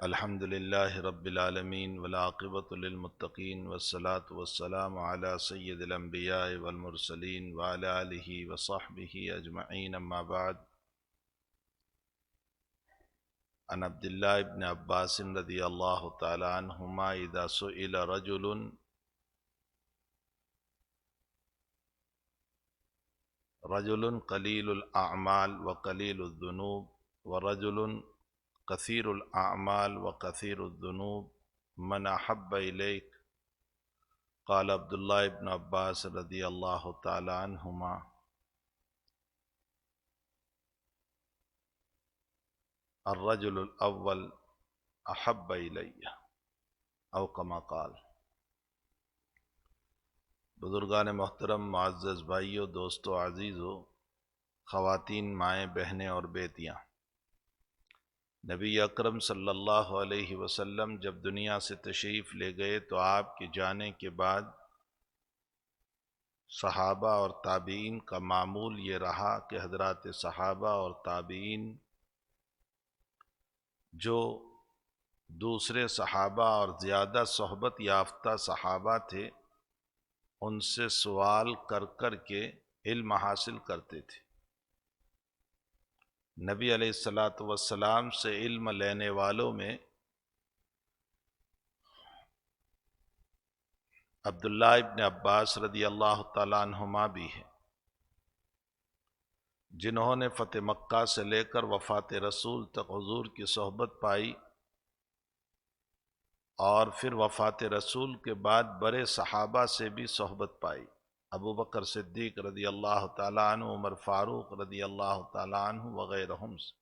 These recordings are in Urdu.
الحمد لله رب العالمين والعاقبة للمتقين والصلاة والسلام على سيد الأنبياء والمرسلين وعلى آله وصحبه أجمعين أما بعد. عن عبد الله بن عباس رضي الله تعالى عنهما إذا سئل رجل قليل الأعمال وقليل الذنوب ورجل كثير الأعمال وكثير الذنوب من أحب إليك؟ قال عبد الله بن عباس رضي الله تعالى عنهما الرجل الأول أحب إلي أو كما قال. بزرگان محترم، معزز بھائیو، دوستو، عزیزو، خواتین، مائیں، بہنیں اور بیٹیاں، نبی اکرم صلی اللہ علیہ وسلم جب دنیا سے تشریف لے گئے تو آپ کے جانے کے بعد صحابہ اور تابعین کا معمول یہ رہا کہ حضرات صحابہ اور تابعین جو دوسرے صحابہ اور زیادہ صحبت یافتہ صحابہ تھے ان سے سوال کر کر کے علم حاصل کرتے تھے. نبی علیہ السلام سے علم لینے والوں میں عبداللہ ابن عباس رضی اللہ تعالیٰ عنہما بھی ہیں، جنہوں نے فتح مکہ سے لے کر وفات رسول تک حضور کی صحبت پائی اور پھر وفات رسول کے بعد بڑے صحابہ سے بھی صحبت پائی، ابو بکر صدیق رضی اللہ تعالیٰ عنہ، عمر فاروق رضی اللہ تعالیٰ عنہ وغیرہم سے.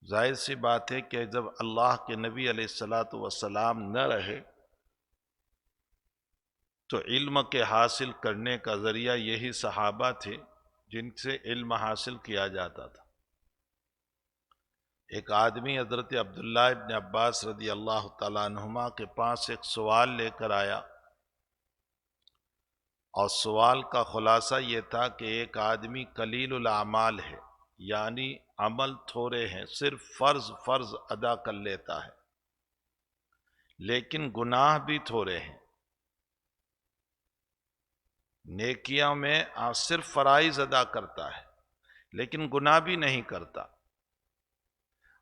ظاہر سی بات ہے کہ جب اللہ کے نبی علیہ السلام نہ رہے تو علم کے حاصل کرنے کا ذریعہ یہی صحابہ تھے جن سے علم حاصل کیا جاتا تھا. ایک آدمی حضرت عبداللہ ابن عباس رضی اللہ تعالیٰ عنہما کے پاس ایک سوال لے کر آیا، اور سوال کا خلاصہ یہ تھا کہ ایک آدمی قلیل الاعمال ہے، یعنی عمل تھوڑے ہیں، صرف فرض ادا کر لیتا ہے، لیکن گناہ بھی تھوڑے ہیں. نیکیوں میں صرف فرائض ادا کرتا ہے لیکن گناہ بھی نہیں کرتا.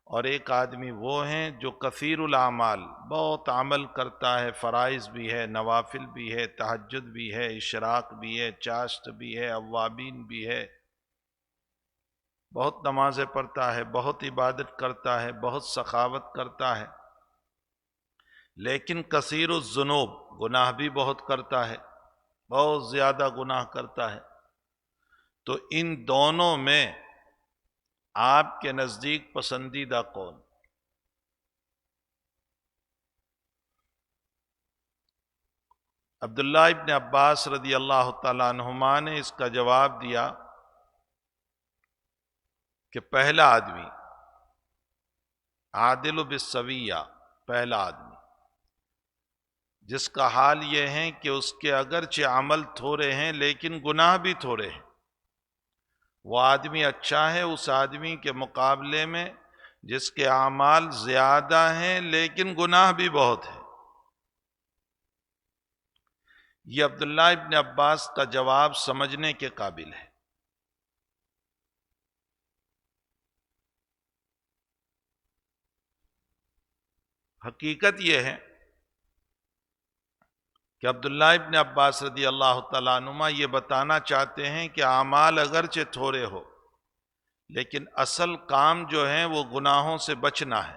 اور ایک آدمی وہ ہیں جو کثیر الاعمال، بہت عمل کرتا ہے، فرائض بھی ہے، نوافل بھی ہے، تہجد بھی ہے، اشراق بھی ہے، چاشت بھی ہے، اوابین بھی ہے، بہت نمازیں پڑھتا ہے، بہت عبادت کرتا ہے، بہت سخاوت کرتا ہے، لیکن کثیر الذنوب، گناہ بھی بہت کرتا ہے، بہت زیادہ گناہ کرتا ہے. تو ان دونوں میں آپ کے نزدیک پسندیدہ کون؟ عبداللہ ابن عباس رضی اللہ تعالیٰ عنہما نے اس کا جواب دیا کہ پہلا آدمی، عادل بالسویہ، پہلا آدمی جس کا حال یہ ہے کہ اس کے اگرچہ عمل تھوڑے ہیں لیکن گناہ بھی تھوڑے ہیں، وہ آدمی اچھا ہے اس آدمی کے مقابلے میں جس کے اعمال زیادہ ہیں لیکن گناہ بھی بہت ہیں. یہ عبداللہ ابن عباس کا جواب سمجھنے کے قابل ہے. حقیقت یہ ہے کہ عبداللہ ابن عباس رضی اللہ تعالیٰ عنہما یہ بتانا چاہتے ہیں کہ اعمال اگرچہ تھوڑے ہو لیکن اصل کام جو ہے وہ گناہوں سے بچنا ہے.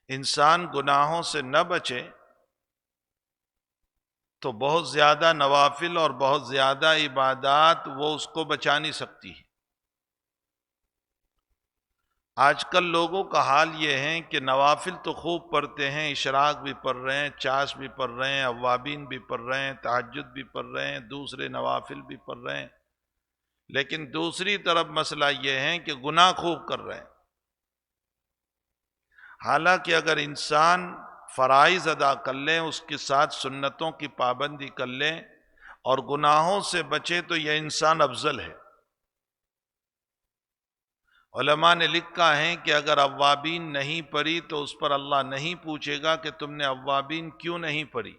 انسان گناہوں سے نہ بچے تو بہت زیادہ نوافل اور بہت زیادہ عبادات وہ اس کو بچا نہیں سکتی. آج کل لوگوں کا حال یہ ہے کہ نوافل تو خوب پڑھتے ہیں، اشراق بھی پڑھ رہے ہیں، چاش بھی پڑھ رہے ہیں، اوابین بھی پڑھ رہے ہیں، تہجد بھی پڑھ رہے ہیں، دوسرے نوافل بھی پڑھ رہے ہیں، لیکن دوسری طرف مسئلہ یہ ہے کہ گناہ خوب کر رہے ہیں. حالانکہ اگر انسان فرائض ادا کر لیں، اس کے ساتھ سنتوں کی پابندی کر لیں اور گناہوں سے بچے تو یہ انسان افضل ہے. علماء نے لکھا ہے کہ اگر اوابین نہیں پڑھی تو اس پر اللہ نہیں پوچھے گا کہ تم نے اوابین کیوں نہیں پڑھی،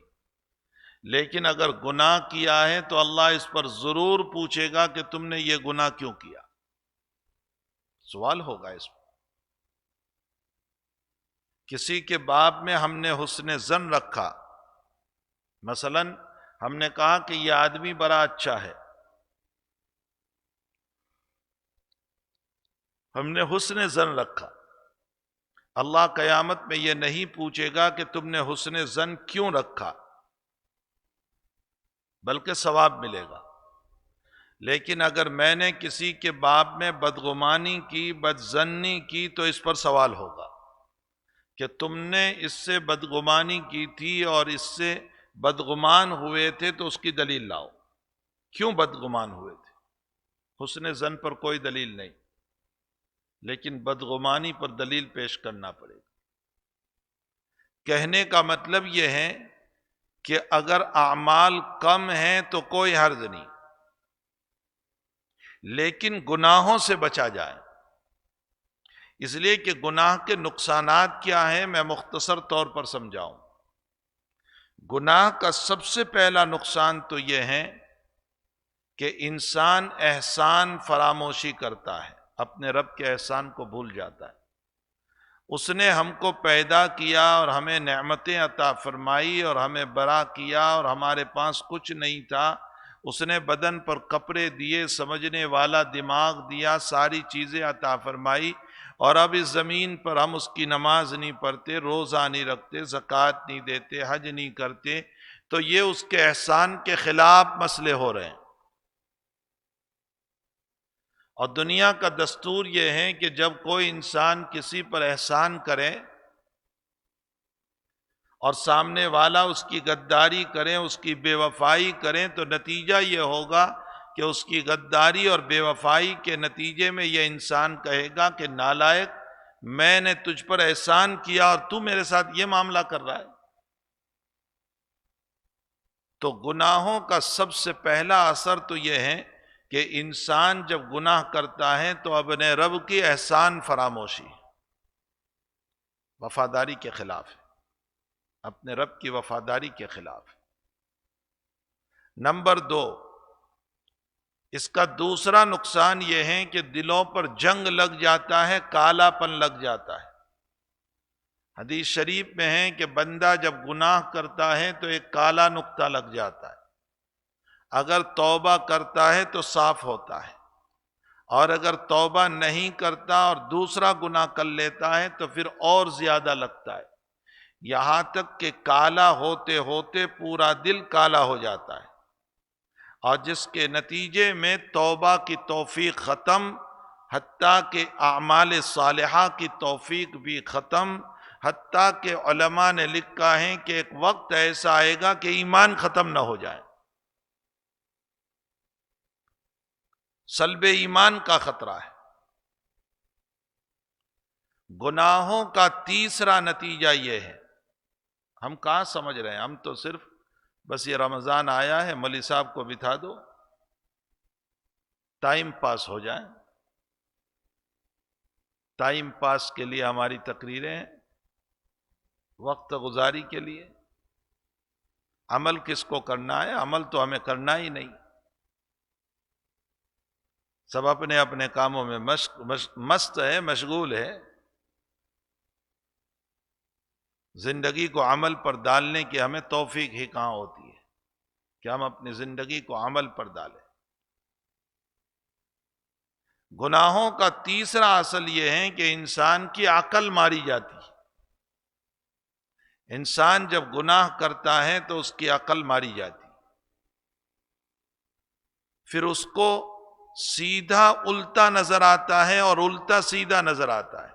لیکن اگر گناہ کیا ہے تو اللہ اس پر ضرور پوچھے گا کہ تم نے یہ گناہ کیوں کیا، سوال ہوگا اس پر۔ کسی کے باب میں ہم نے حسن ظن رکھا، مثلا ہم نے کہا کہ یہ آدمی بڑا اچھا ہے، ہم نے حسن ظن رکھا، اللہ قیامت میں یہ نہیں پوچھے گا کہ تم نے حسن ظن کیوں رکھا، بلکہ ثواب ملے گا۔ لیکن اگر میں نے کسی کے باب میں بدگمانی کی، بدظنی کی، تو اس پر سوال ہوگا کہ تم نے اس سے بدگمانی کی تھی اور اس سے بدگمان ہوئے تھے تو اس کی دلیل لاؤ، کیوں بدگمان ہوئے تھے؟ حسن ظن پر کوئی دلیل نہیں، لیکن بدگمانی پر دلیل پیش کرنا پڑے گا۔ کہنے کا مطلب یہ ہے کہ اگر اعمال کم ہیں تو کوئی حرج نہیں، لیکن گناہوں سے بچا جائے۔ اس لیے کہ گناہ کے نقصانات کیا ہیں، میں مختصر طور پر سمجھاؤں۔ گناہ کا سب سے پہلا نقصان تو یہ ہے کہ انسان احسان فراموشی کرتا ہے، اپنے رب کے احسان کو بھول جاتا ہے۔ اس نے ہم کو پیدا کیا اور ہمیں نعمتیں عطا فرمائی اور ہمیں بڑا کیا اور ہمارے پاس کچھ نہیں تھا، اس نے بدن پر کپڑے دیے، سمجھنے والا دماغ دیا، ساری چیزیں عطا فرمائی، اور اب اس زمین پر ہم اس کی نماز نہیں پڑھتے، روزہ نہیں رکھتے، زکوٰۃ نہیں دیتے، حج نہیں کرتے، تو یہ اس کے احسان کے خلاف مسئلے ہو رہے ہیں۔ اور دنیا کا دستور یہ ہے کہ جب کوئی انسان کسی پر احسان کرے اور سامنے والا اس کی غداری کرے، اس کی بے وفائی کرے، تو نتیجہ یہ ہوگا کہ اس کی غداری اور بے وفائی کے نتیجے میں یہ انسان کہے گا کہ نالائق، میں نے تجھ پر احسان کیا اور تو میرے ساتھ یہ معاملہ کر رہا ہے۔ تو گناہوں کا سب سے پہلا اثر تو یہ ہے کہ انسان جب گناہ کرتا ہے تو اپنے رب کی احسان فراموشی، وفاداری کے خلاف ہے، اپنے رب کی وفاداری کے خلاف ہے۔ نمبر 2، اس کا دوسرا نقصان یہ ہے کہ دلوں پر جنگ لگ جاتا ہے، کالا پن لگ جاتا ہے۔ حدیث شریف میں ہے کہ بندہ جب گناہ کرتا ہے تو ایک کالا نقطہ لگ جاتا ہے، اگر توبہ کرتا ہے تو صاف ہوتا ہے، اور اگر توبہ نہیں کرتا اور دوسرا گناہ کر لیتا ہے تو پھر اور زیادہ لگتا ہے، یہاں تک کہ کالا ہوتے ہوتے پورا دل کالا ہو جاتا ہے، اور جس کے نتیجے میں توبہ کی توفیق ختم، حتیٰ کہ اعمال صالحہ کی توفیق بھی ختم، حتیٰ کہ علماء نے لکھا ہے کہ ایک وقت ایسا آئے گا کہ ایمان ختم نہ ہو جائے، سلب ایمان کا خطرہ ہے۔ گناہوں کا تیسرا نتیجہ یہ ہے، ہم کہاں سمجھ رہے ہیں، ہم تو صرف بس یہ رمضان آیا ہے، مولوی صاحب کو بٹھا دو، ٹائم پاس ہو جائے، ٹائم پاس کے لیے ہماری تقریریں ہیں، وقت گزاری کے لیے۔ عمل کس کو کرنا ہے؟ عمل تو ہمیں کرنا ہی نہیں، سب اپنے اپنے کاموں میں مست ہے، مشغول ہے۔ زندگی کو عمل پر ڈالنے کی ہمیں توفیق ہی کہاں ہوتی ہے کہ ہم اپنی زندگی کو عمل پر ڈالیں۔ گناہوں کا تیسرا اصل یہ ہے کہ انسان کی عقل ماری جاتی ہے۔ انسان جب گناہ کرتا ہے تو اس کی عقل ماری جاتی، پھر اس کو سیدھا الٹا نظر آتا ہے اور الٹا سیدھا نظر آتا ہے،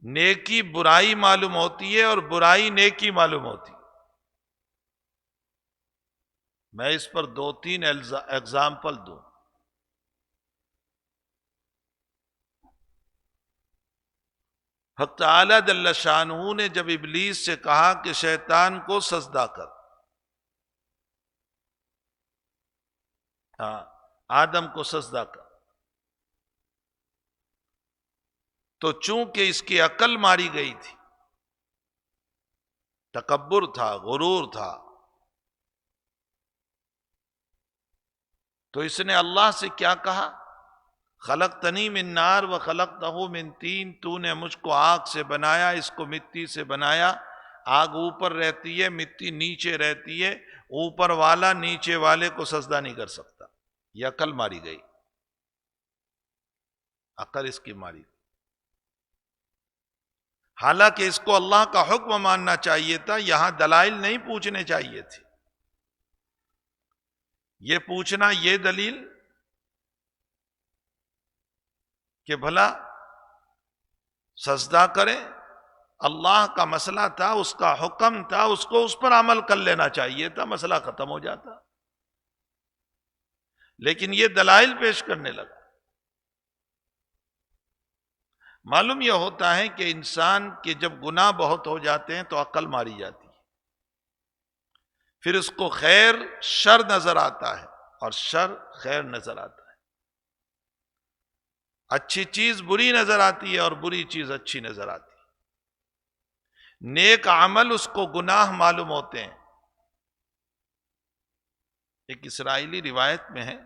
نیکی برائی معلوم ہوتی ہے اور برائی نیکی معلوم ہوتی ہے۔ میں اس پر 2-3 ایگزامپل دوں۔ حق تعالی جل شانہ نے جب ابلیس سے کہا کہ شیطان کو سجدہ کر، آدم کو سجدہ کر. تو چونکہ اس کی عقل ماری گئی تھی، تکبر تھا، غرور تھا، تو اس نے اللہ سے کیا کہا؟ خلقتنی من نار و خلقتہ من طین، تو نے مجھ کو آگ سے بنایا، اس کو مٹی سے بنایا. آگ اوپر رہتی ہے، مٹی نیچے رہتی ہے، اوپر والا نیچے والے کو سجدہ نہیں کر سکتا. یہ عقل ماری گئی، عقل اس کی ماری گئی. حالانکہ اس کو اللہ کا حکم ماننا چاہیے تھا، یہاں دلائل نہیں پوچھنے چاہیے تھے. یہ پوچھنا، یہ دلیل کہ بھلا سجدہ کریں، اللہ کا مسئلہ تھا، اس کا حکم تھا، اس کو اس پر عمل کر لینا چاہیے تھا، مسئلہ ختم ہو جاتا. لیکن یہ دلائل پیش کرنے لگا. معلوم یہ ہوتا ہے کہ انسان کے جب گناہ بہت ہو جاتے ہیں تو عقل ماری جاتی ہے، پھر اس کو خیر شر نظر آتا ہے اور شر خیر نظر آتا ہے، اچھی چیز بری نظر آتی ہے اور بری چیز اچھی نظر آتی ہے. نیک عمل اس کو گناہ معلوم ہوتے ہیں. ایک اسرائیلی روایت میں ہے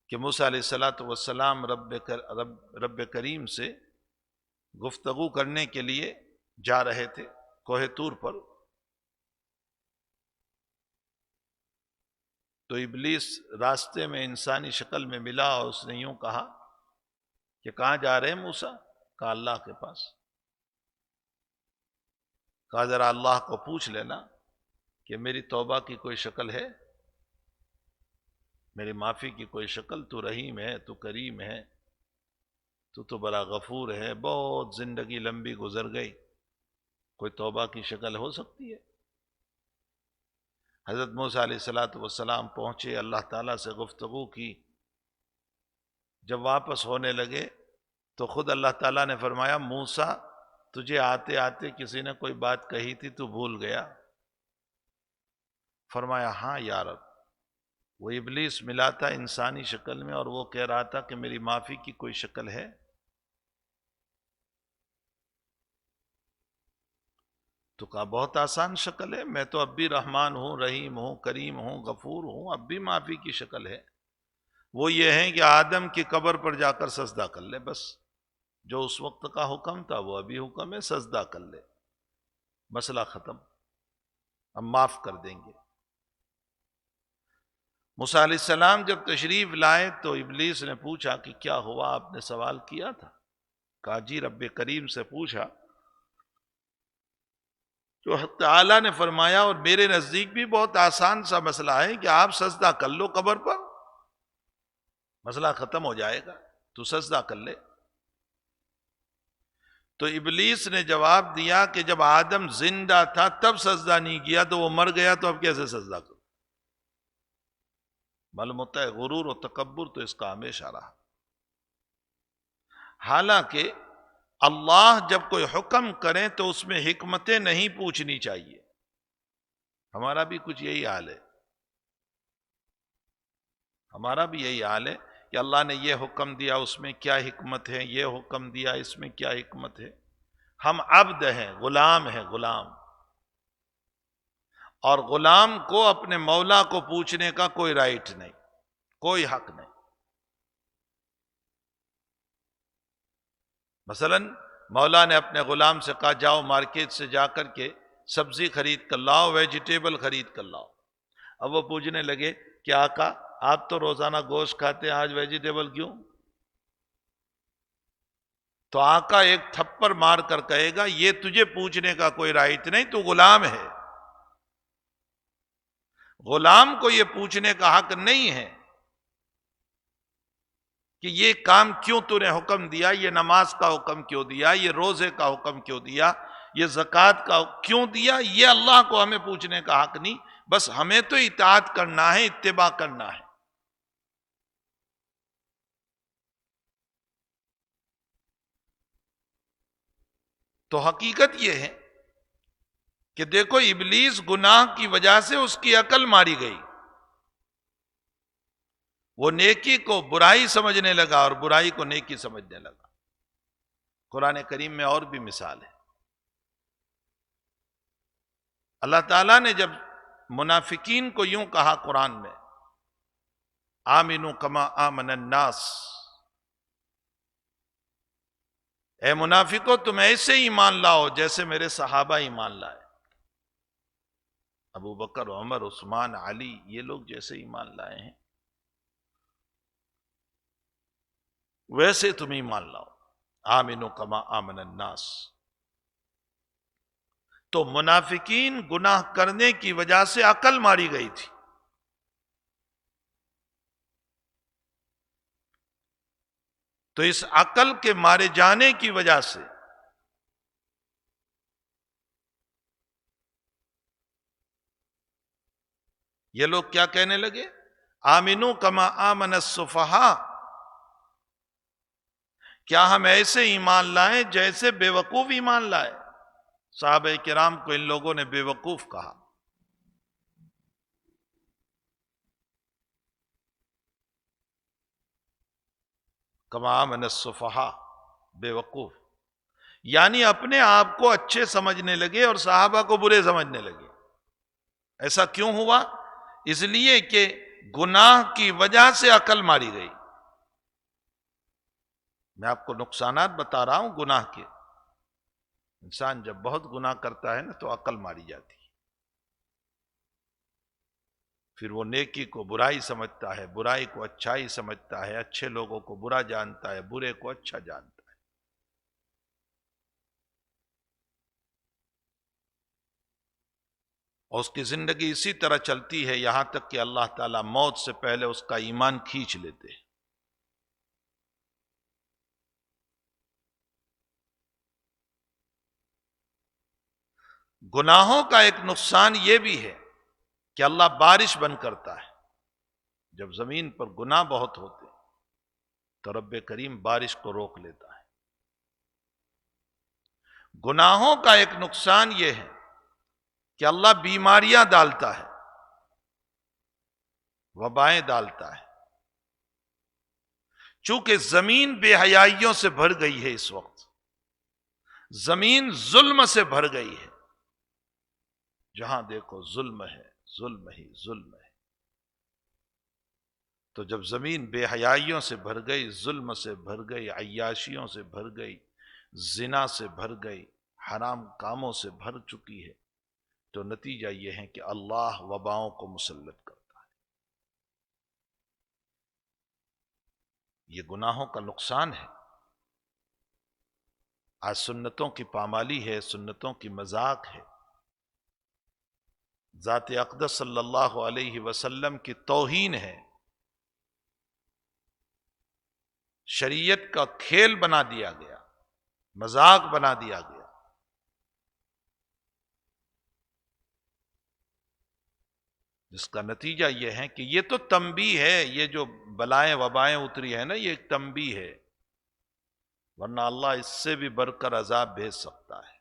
کہ موسیٰ علیہ الصلوۃ والسلام رب کریم سے گفتگو کرنے کے لیے جا رہے تھے کوہ طور پر. تو ابلیس راستے میں انسانی شکل میں ملا اور اس نے یوں کہا کہ کہاں جا رہے ہیں موسیٰ؟ کہا اللہ کے پاس. کہا ذرا اللہ کو پوچھ لینا کہ میری توبہ کی کوئی شکل ہے، میری معافی کی کوئی شکل؟ تو رحیم ہے، تو کریم ہے، تو بڑا غفور ہے، بہت زندگی لمبی گزر گئی، کوئی توبہ کی شکل ہو سکتی ہے؟ حضرت موسیٰ علیہ الصلوۃ والسلام پہنچے، اللہ تعالیٰ سے گفتگو کی. جب واپس ہونے لگے تو خود اللہ تعالیٰ نے فرمایا موسیٰ تجھے آتے آتے کسی نے کوئی بات کہی تھی، تو بھول گیا؟ فرمایا ہاں یا رب، وہ ابلیس ملا تھا انسانی شکل میں اور وہ کہہ رہا تھا کہ میری معافی کی کوئی شکل ہے. تو کہا بہت آسان شکل ہے، میں تو اب بھی رحمان ہوں، رحیم ہوں، کریم ہوں، غفور ہوں، اب بھی معافی کی شکل ہے. وہ یہ ہے کہ آدم کی قبر پر جا کر سجدہ کر لے، بس جو اس وقت کا حکم تھا وہ ابھی حکم ہے، سجدہ کر لے، مسئلہ ختم، ہم معاف کر دیں گے. موسیٰ علیہ السلام جب تشریف لائے تو ابلیس نے پوچھا کہ کیا ہوا، آپ نے سوال کیا تھا؟ کہا جی رب کریم سے پوچھا. تو حق تعالیٰ نے فرمایا اور میرے نزدیک بھی بہت آسان سا مسئلہ ہے کہ آپ سجدہ کر لو قبر پر، مسئلہ ختم ہو جائے گا، تو سجدہ کر لے. تو ابلیس نے جواب دیا کہ جب آدم زندہ تھا تب سجدہ نہیں کیا، تو وہ مر گیا تو اب کیسے سجدہ کرو؟ معلوم ہوتا ہے غرور و تکبر تو اس کا ہمیشہ رہا. حالانکہ اللہ جب کوئی حکم کرے تو اس میں حکمتیں نہیں پوچھنی چاہیے. ہمارا بھی کچھ یہی حال ہے، ہمارا بھی یہی حال ہے کہ اللہ نے یہ حکم دیا، اس میں کیا حکمت ہے، یہ حکم دیا، اس میں کیا حکمت ہے. ہم عبد ہیں، غلام ہیں، غلام. اور غلام کو اپنے مولا کو پوچھنے کا کوئی رائٹ نہیں، کوئی حق نہیں. مثلا مولا نے اپنے غلام سے کہا جاؤ مارکیٹ سے جا کر کے سبزی خرید کر لاؤ، ویجیٹیبل خرید کر لاؤ. اب وہ پوچھنے لگے کہ آقا آپ تو روزانہ گوشت کھاتے ہیں، آج ویجیٹیبل کیوں؟ تو آقا ایک تھپڑ مار کر کہے گا یہ تجھے پوچھنے کا کوئی رائٹ نہیں، تو غلام ہے. غلام کو یہ پوچھنے کا حق نہیں ہے کہ یہ کام کیوں تو نے حکم دیا، یہ نماز کا حکم کیوں دیا، یہ روزے کا حکم کیوں دیا، یہ زکوٰۃ کا کیوں دیا. یہ اللہ کو ہمیں پوچھنے کا حق نہیں، بس ہمیں تو اطاعت کرنا ہے، اتباع کرنا ہے. تو حقیقت یہ ہے کہ دیکھو ابلیس گناہ کی وجہ سے اس کی عقل ماری گئی، وہ نیکی کو برائی سمجھنے لگا اور برائی کو نیکی سمجھنے لگا۔ قرآن کریم میں اور بھی مثال ہے۔ اللہ تعالیٰ نے جب منافقین کو یوں کہا قرآن میں، آمنوا کما آمن الناس، اے منافقو تم ایسے ایمان لاؤ جیسے میرے صحابہ ایمان لائے، ابو بکر، عمر، عثمان، علی، یہ لوگ جیسے ایمان لائے ہیں ویسے تم ایمان لاؤ، آمنوا کما آمن الناس۔ تو منافقین گناہ کرنے کی وجہ سے عقل ماری گئی تھی، تو اس عقل کے مارے جانے کی وجہ سے یہ لوگ کیا کہنے لگے؟ آمنو کما آمن السفہاء، کیا ہم ایسے ایمان لائیں جیسے بے وقوف ایمان لائے؟ صحابہ کرام کو ان لوگوں نے بے وقوف کہا۔ کما آمن السفہاء، بے وقوف، یعنی اپنے آپ کو اچھے سمجھنے لگے اور صحابہ کو برے سمجھنے لگے۔ ایسا کیوں ہوا؟ اس لیے کہ گناہ کی وجہ سے عقل ماری گئی۔ میں آپ کو نقصانات بتا رہا ہوں گناہ کے۔ انسان جب بہت گناہ کرتا ہے نا تو عقل ماری جاتی ہے، پھر وہ نیکی کو برائی سمجھتا ہے، برائی کو اچھائی سمجھتا ہے، اچھے لوگوں کو برا جانتا ہے، برے کو اچھا جانتا ہے۔ اور اس کی زندگی اسی طرح چلتی ہے یہاں تک کہ اللہ تعالیٰ موت سے پہلے اس کا ایمان کھینچ لیتے ہیں۔ گناہوں کا ایک نقصان یہ بھی ہے کہ اللہ بارش بند کرتا ہے۔ جب زمین پر گناہ بہت ہوتے تو رب کریم بارش کو روک لیتا ہے۔ گناہوں کا ایک نقصان یہ ہے کہ اللہ بیماریاں ڈالتا ہے، وبائیں ڈالتا ہے۔ چونکہ زمین بے حیائیوں سے بھر گئی ہے، اس وقت زمین ظلم سے بھر گئی ہے، جہاں دیکھو ظلم ہے، ظلم ہی ظلم ہے۔ تو جب زمین بے حیائیوں سے بھر گئی، ظلم سے بھر گئی، عیاشیوں سے بھر گئی، زنا سے بھر گئی، حرام کاموں سے بھر چکی ہے، تو نتیجہ یہ ہے کہ اللہ وباؤں کو مسلط کرتا ہے۔ یہ گناہوں کا نقصان ہے۔ آج سنتوں کی پامالی ہے، سنتوں کی مذاق ہے، ذات اقدس صلی اللہ علیہ وسلم کی توہین ہے، شریعت کا کھیل بنا دیا گیا، مذاق بنا دیا گیا۔ جس کا نتیجہ یہ ہے کہ یہ تو تنبیہ ہے، یہ جو بلائیں وبائیں اتری ہے نا، یہ ایک تنبیہ ہے، ورنہ اللہ اس سے بھی بڑھ کر عذاب بھیج سکتا ہے۔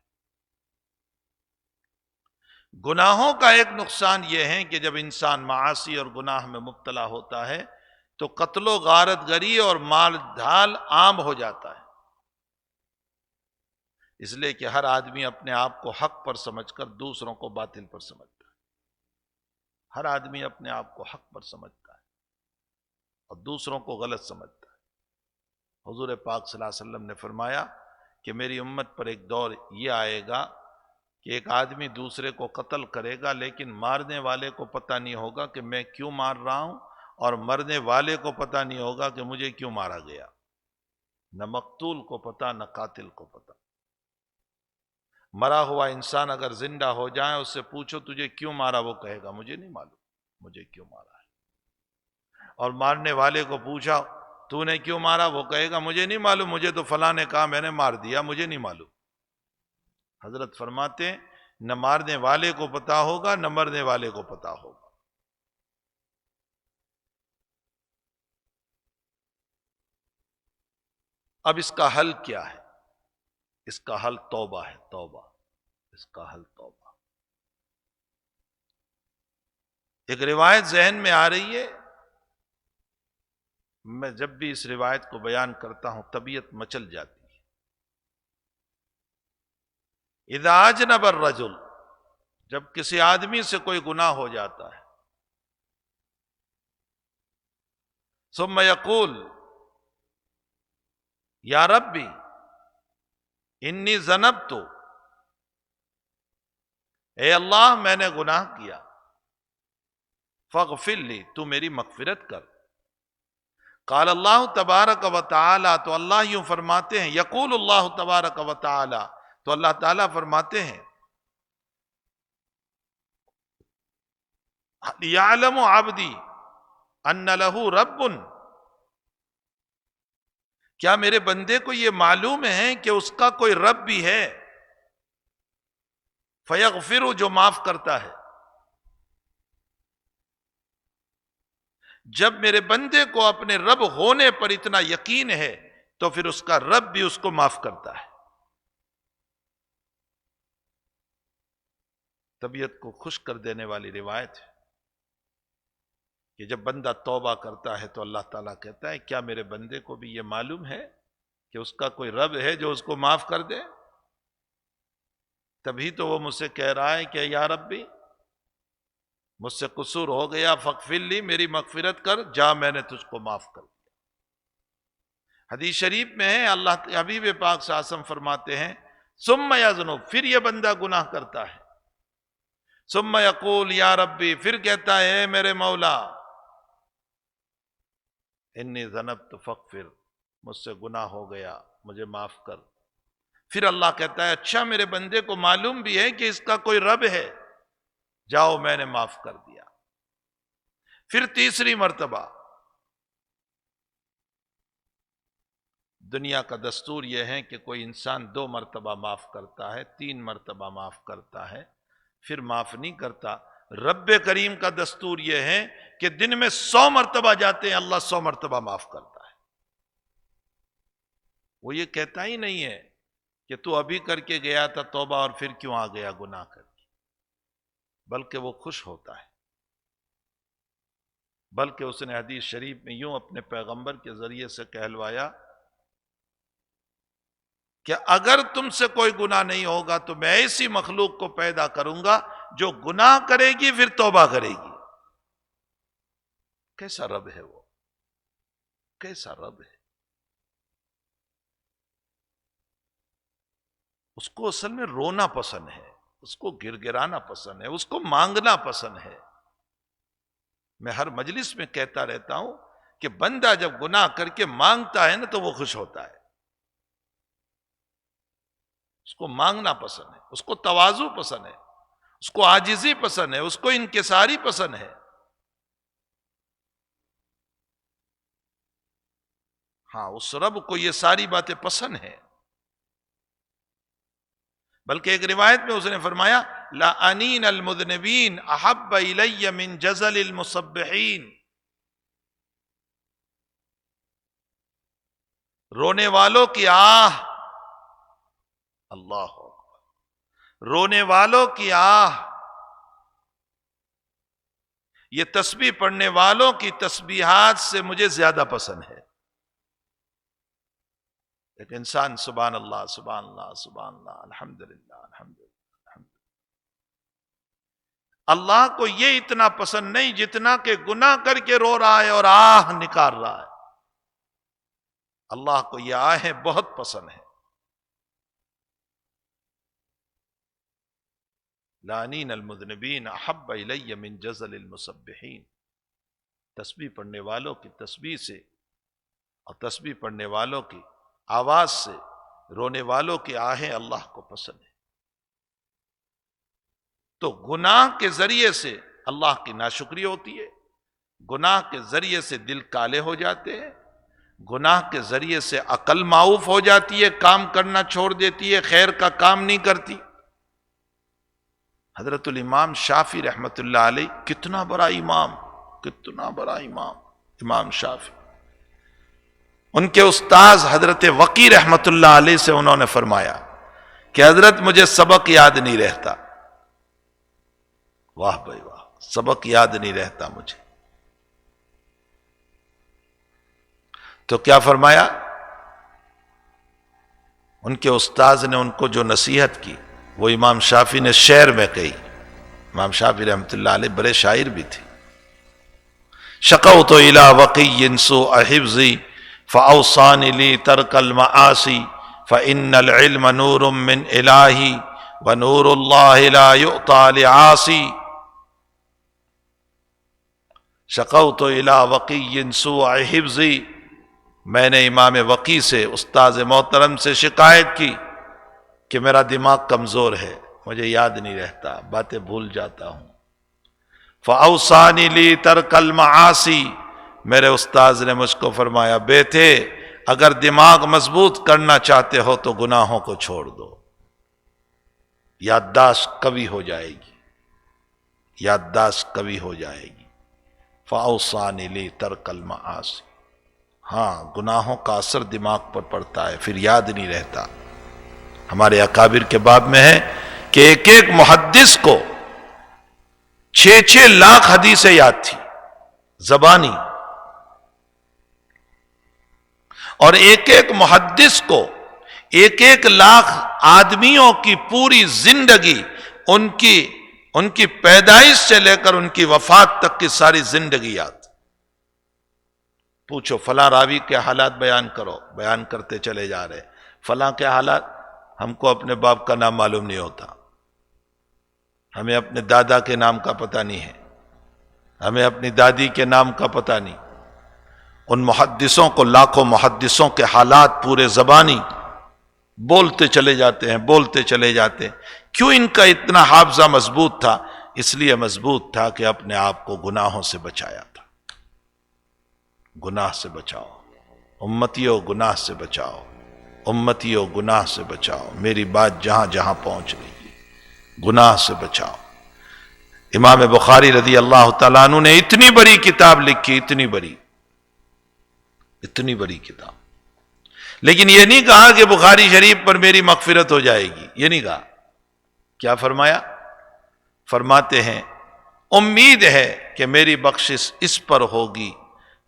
گناہوں کا ایک نقصان یہ ہے کہ جب انسان معاصی اور گناہ میں مبتلا ہوتا ہے تو قتل و غارت گری اور مال ڈھال عام ہو جاتا ہے، اس لیے کہ ہر آدمی اپنے آپ کو حق پر سمجھ کر دوسروں کو باطل پر سمجھتا ہے۔ ہر آدمی اپنے آپ کو حق پر سمجھتا ہے اور دوسروں کو غلط سمجھتا ہے۔ حضور پاک صلی اللہ علیہ وسلم نے فرمایا کہ میری امت پر ایک دور یہ آئے گا کہ ایک آدمی دوسرے کو قتل کرے گا، لیکن مارنے والے کو پتہ نہیں ہوگا کہ میں کیوں مار رہا ہوں، اور مرنے والے کو پتہ نہیں ہوگا کہ مجھے کیوں مارا گیا۔ نہ مقتول کو پتہ، نہ قاتل کو پتہ۔ مرا ہوا انسان اگر زندہ ہو جائے، اس سے پوچھو تجھے کیوں مارا، وہ کہے گا مجھے نہیں معلوم مجھے کیوں مارا ہے۔ اور مارنے والے کو پوچھا تو نے کیوں مارا، وہ کہے گا مجھے نہیں معلوم، مجھے تو فلاں نے کہا میں نے مار دیا، مجھے نہیں معلوم۔ حضرت فرماتے ہیں نہ مارنے والے کو پتا ہوگا، نہ مرنے والے کو پتا ہوگا۔ اب اس کا حل کیا ہے؟ اس کا حل توبہ ہے، توبہ، اس کا حل توبہ۔ ایک روایت ذہن میں آ رہی ہے، میں جب بھی اس روایت کو بیان کرتا ہوں طبیعت مچل جاتی ہے. اذا اجنب الرجل، جب کسی آدمی سے کوئی گناہ ہو جاتا ہے، ثم یقول یا ربی انی ذنبت، اے اللہ میں نے گناہ کیا، فاغفر لی، تو میری مغفرت کر. قال اللہ تبارک و تعالی، تو اللہ یوں فرماتے ہیں، یقول اللہ تبارک و تعالی، تو اللہ تعالیٰ فرماتے ہیں، یعلم عبدی ان لہ رب، کیا میرے بندے کو یہ معلوم ہے کہ اس کا کوئی رب بھی ہے، فیغفر، جو معاف کرتا ہے. جب میرے بندے کو اپنے رب ہونے پر اتنا یقین ہے تو پھر اس کا رب بھی اس کو معاف کرتا ہے. طبیعت کو خوش کر دینے والی روایت ہے کہ جب بندہ توبہ کرتا ہے تو اللہ تعالیٰ کہتا ہے، کیا میرے بندے کو بھی یہ معلوم ہے کہ اس کا کوئی رب ہے جو اس کو معاف کر دے؟ تبھی تو وہ مجھ سے کہہ رہا ہے کہ یا ربی، مجھ سے قصور ہو گیا، فاغفر لی، میری مغفرت کر، جا میں نے تجھ کو معاف کر دیا. حدیث شریف میں ہے، اللہ کے حبیب پاک صلی اللہ علیہ وسلم فرماتے ہیں، ثم یذنب، پھر یہ بندہ گناہ کرتا ہے، ثم یقول یا ربی، پھر کہتا ہے اے میرے مولا، انی ذنبت فاغفر، مجھ سے گناہ ہو گیا، مجھے معاف کر. پھر اللہ کہتا ہے، اچھا میرے بندے کو معلوم بھی ہے کہ اس کا کوئی رب ہے، جاؤ میں نے معاف کر دیا. پھر تیسری مرتبہ. دنیا کا دستور یہ ہے کہ کوئی انسان 2 مرتبہ معاف کرتا ہے، 3 مرتبہ معاف کرتا ہے، پھر معاف نہیں کرتا. رب کریم کا دستور یہ ہے کہ دن میں 100 مرتبہ جاتے ہیں، اللہ 100 مرتبہ معاف کرتا ہے. وہ یہ کہتا ہی نہیں ہے کہ تو ابھی کر کے گیا تھا توبہ اور پھر کیوں آ گیا گناہ کر کے، بلکہ وہ خوش ہوتا ہے. بلکہ اس نے حدیث شریف میں یوں اپنے پیغمبر کے ذریعے سے کہلوایا کہ اگر تم سے کوئی گناہ نہیں ہوگا تو میں ایسی مخلوق کو پیدا کروں گا جو گناہ کرے گی پھر توبہ کرے گی. کیسا رب ہے وہ، کیسا رب ہے. اس کو اصل میں رونا پسند ہے، اس کو گر گرانا پسند ہے، اس کو مانگنا پسند ہے. میں ہر مجلس میں کہتا رہتا ہوں کہ بندہ جب گناہ کر کے مانگتا ہے نا تو وہ خوش ہوتا ہے. اس کو مانگنا پسند ہے، اس کو تواضع پسند ہے، اس کو عاجزی پسند ہے، اس کو انکساری پسند ہے. ہاں، اس رب کو یہ ساری باتیں پسند ہیں. بلکہ ایک روایت میں اس نے فرمایا، لَأَنِينَ الْمُذْنِبِينَ أَحَبَّ إِلَيَّ مِن جَزَلِ الْمُصَبِّحِينَ، رونے والوں کی آہ، اللہ اکبر، رونے والوں کی آہ یہ تسبیح پڑھنے والوں کی تسبیحات سے مجھے زیادہ پسند ہے. ایک انسان سبحان اللہ سبحان اللہ سبحان اللہ الحمدللہ الحمدللہ، اللہ کو یہ اتنا پسند نہیں جتنا کہ گناہ کر کے رو رہا ہے اور آہ نکال رہا ہے. اللہ کو یہ آہیں بہت پسند ہے. لَأَنِينَ الْمُذْنِبِينَ أَحَبَّ إِلَيَّ مِن جَزَلِ الْمُصَبِّحِينَ، تسبیح پڑھنے والوں کی تسبیح سے اور تسبیح پڑھنے والوں کی آواز سے رونے والوں کی آہیں اللہ کو پسند ہے. تو گناہ کے ذریعے سے اللہ کی ناشکری ہوتی ہے، گناہ کے ذریعے سے دل کالے ہو جاتے ہیں، گناہ کے ذریعے سے عقل معوف ہو جاتی ہے، کام کرنا چھوڑ دیتی ہے، خیر کا کام نہیں کرتی. حضرت الامام شافعی رحمت اللہ علیہ، کتنا بڑا امام، کتنا بڑا امام، امام شافعی. ان کے استاذ حضرت وقی رحمت اللہ علیہ سے انہوں نے فرمایا کہ حضرت مجھے سبق یاد نہیں رہتا. واہ بھائی واہ، سبق یاد نہیں رہتا مجھے. تو کیا فرمایا؟ ان کے استاذ نے ان کو جو نصیحت کی وہ امام شافعی نے شعر میں کہی. امام شافعی رحمۃ اللہ علیہ بڑے شاعر بھی تھے. شقوت الى وقی سوء حفظی فاوصانی لی ترک المعاصی فان العلم نور من الہی ونور اللہ لا یعطى لعاصی. شقوت الى وقی سوء حفظی، میں نے امام وقی سے، استاذ محترم سے شکایت کی کہ میرا دماغ کمزور ہے، مجھے یاد نہیں رہتا، باتیں بھول جاتا ہوں. فَأَوْصَانِ لِي تَرْكَ الْمَعَاصِي، میرے استاذ نے مجھ کو فرمایا بیٹے اگر دماغ مضبوط کرنا چاہتے ہو تو گناہوں کو چھوڑ دو، یادداشت قوی ہو جائے گی، یادداشت قوی ہو جائے گی. فَأَوْصَانِ لِي تَرْكَ الْمَعَاصِي، ہاں گناہوں کا اثر دماغ پر پڑتا ہے، پھر یاد نہیں رہتا. ہمارے اکابر کے باب میں ہے کہ ایک ایک محدث کو 6 لاکھ حدیثیں یاد تھی زبانی، اور ایک ایک محدث کو 1 لاکھ آدمیوں کی پوری زندگی، ان کی پیدائش سے لے کر ان کی وفات تک کی ساری زندگی یاد. پوچھو فلاں راوی کے حالات بیان کرو، بیان کرتے چلے جا رہے. فلاں کے حالات، ہم کو اپنے باپ کا نام معلوم نہیں ہوتا، ہمیں اپنے دادا کے نام کا پتہ نہیں ہے، ہمیں اپنی دادی کے نام کا پتہ نہیں. ان محدثوں کو، لاکھوں محدثوں کے حالات پورے زبانی بولتے چلے جاتے ہیں، بولتے چلے جاتے ہیں. کیوں ان کا اتنا حافظہ مضبوط تھا؟ اس لیے مضبوط تھا کہ اپنے آپ کو گناہوں سے بچایا تھا. گناہ سے بچاؤ امتیوں، گناہ سے بچاؤ امتیوں، گناہ سے بچاؤ. میری بات جہاں جہاں پہنچ رہی ہے، گناہ سے بچاؤ. امام بخاری رضی اللہ تعالیٰ عنہ نے اتنی بڑی کتاب لکھی، اتنی بڑی کتاب، لیکن یہ نہیں کہا کہ بخاری شریف پر میری مغفرت ہو جائے گی، یہ نہیں کہا. کیا فرمایا؟ فرماتے ہیں امید ہے کہ میری بخشش اس پر ہوگی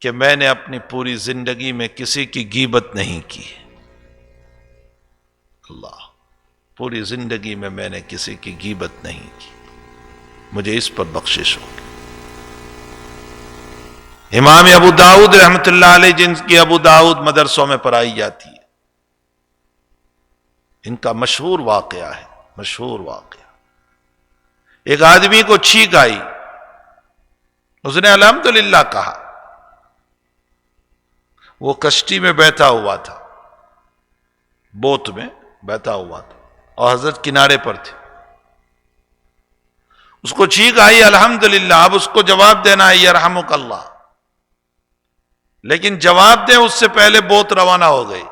کہ میں نے اپنی پوری زندگی میں کسی کی غیبت نہیں کی. اللہ، پوری زندگی میں نے کسی کی غیبت نہیں کی، مجھے اس پر بخشش ہوگی. امام ابو داؤد رحمۃ اللہ علیہ، جن کی ابو داؤد مدرسوں میں پڑھائی جاتی ہے، ان کا مشہور واقعہ ہے، مشہور واقعہ. ایک آدمی کو چھینک آئی، اس نے الحمدللہ کہا. وہ کشتی میں بیٹھا ہوا تھا، بوت میں بیٹھا ہوا تھا، اور حضرت کنارے پر تھے. اس کو چھینک آئی الحمدللہ. اب اس کو جواب دینا ہے یرحمک اللہ، لیکن جواب دیں اس سے پہلے بوت روانہ ہو گئی.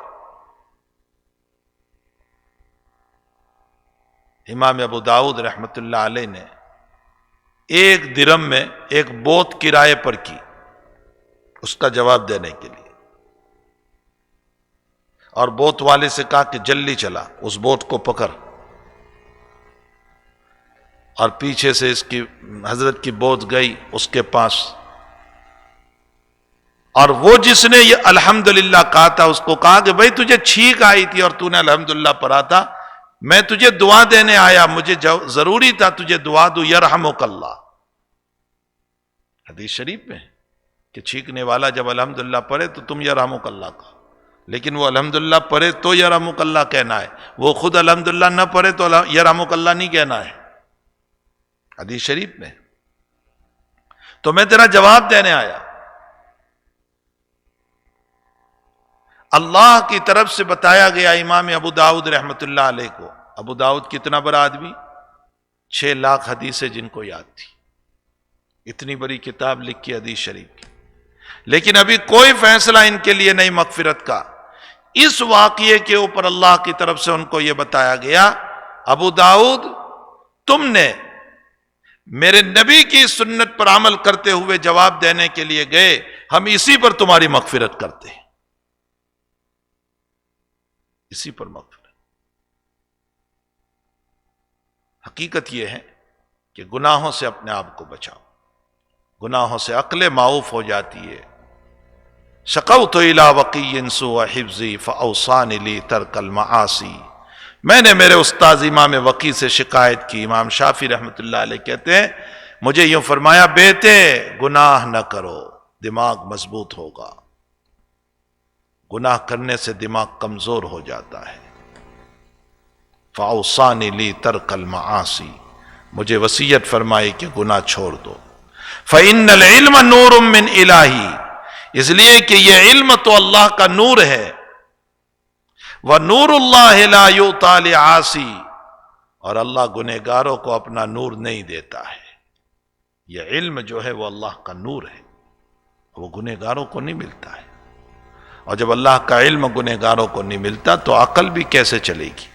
امام ابو داؤد رحمت اللہ علیہ نے 1 درہم میں ایک بوت کرائے پر کی اس کا جواب دینے کے لیے، اور بوت والے سے کہا کہ جلدی چلا، اس بوٹ کو پکڑ. اور پیچھے سے اس کی حضرت کی بوت گئی اس کے پاس، اور وہ جس نے یہ الحمدللہ کہا تھا اس کو کہا کہ بھائی تجھے چھینک آئی تھی اور تو نے الحمدللہ پڑھا تھا، میں تجھے دعا دینے آیا، مجھے ضروری تھا تجھے دعا دوں، یرحمک اللہ. حدیث شریف میں کہ چھینکنے والا جب الحمدللہ پڑھے تو تم یرحمک اللہ کہو، لیکن وہ الحمدللہ پڑھے تو یرحمک اللہ کہنا ہے، وہ خود الحمدللہ نہ پڑھے تو یرحمک اللہ نہیں کہنا ہے. حدیث شریف میں. تو میں تیرا جواب دینے آیا. اللہ کی طرف سے بتایا گیا امام ابو داؤد رحمت اللہ علیہ کو. ابو داؤد کتنا بڑا آدمی، 6 لاکھ حدیثیں جن کو یاد تھی، اتنی بڑی کتاب لکھی حدیث شریف کی، لیکن ابھی کوئی فیصلہ ان کے لیے نہیں مغفرت کا. اس واقعے کے اوپر اللہ کی طرف سے ان کو یہ بتایا گیا، ابو داؤد تم نے میرے نبی کی سنت پر عمل کرتے ہوئے جواب دینے کے لیے گئے، ہم اسی پر تمہاری مغفرت کرتے ہیں، اسی پر مغفرت. حقیقت یہ ہے کہ گناہوں سے اپنے آپ کو بچاؤ، گناہوں سے عقل معوف ہو جاتی ہے۔ شقوت الی وقی سوء حفظی فاوصانی لی ترک المعاصی، میں نے میرے استاذ امام وقی سے شکایت کی، امام شافعی رحمۃ اللہ علیہ کہتے ہیں مجھے یوں فرمایا بیٹے گناہ نہ کرو، دماغ مضبوط ہوگا، گناہ کرنے سے دماغ کمزور ہو جاتا ہے۔ فاوصانی لی ترک المعاصی، مجھے وصیت فرمائی کہ گناہ چھوڑ دو۔ فإن العلم نور من الہی، اس لیے کہ یہ علم تو اللہ کا نور ہے، وَنُورُ اللَّهِ لَا يُؤْتَى لِعَاصِي، اور اللہ گنہگاروں کو اپنا نور نہیں دیتا ہے۔ یہ علم جو ہے وہ اللہ کا نور ہے، وہ گنہگاروں کو نہیں ملتا ہے، اور جب اللہ کا علم گنہگاروں کو نہیں ملتا تو عقل بھی کیسے چلے گی؟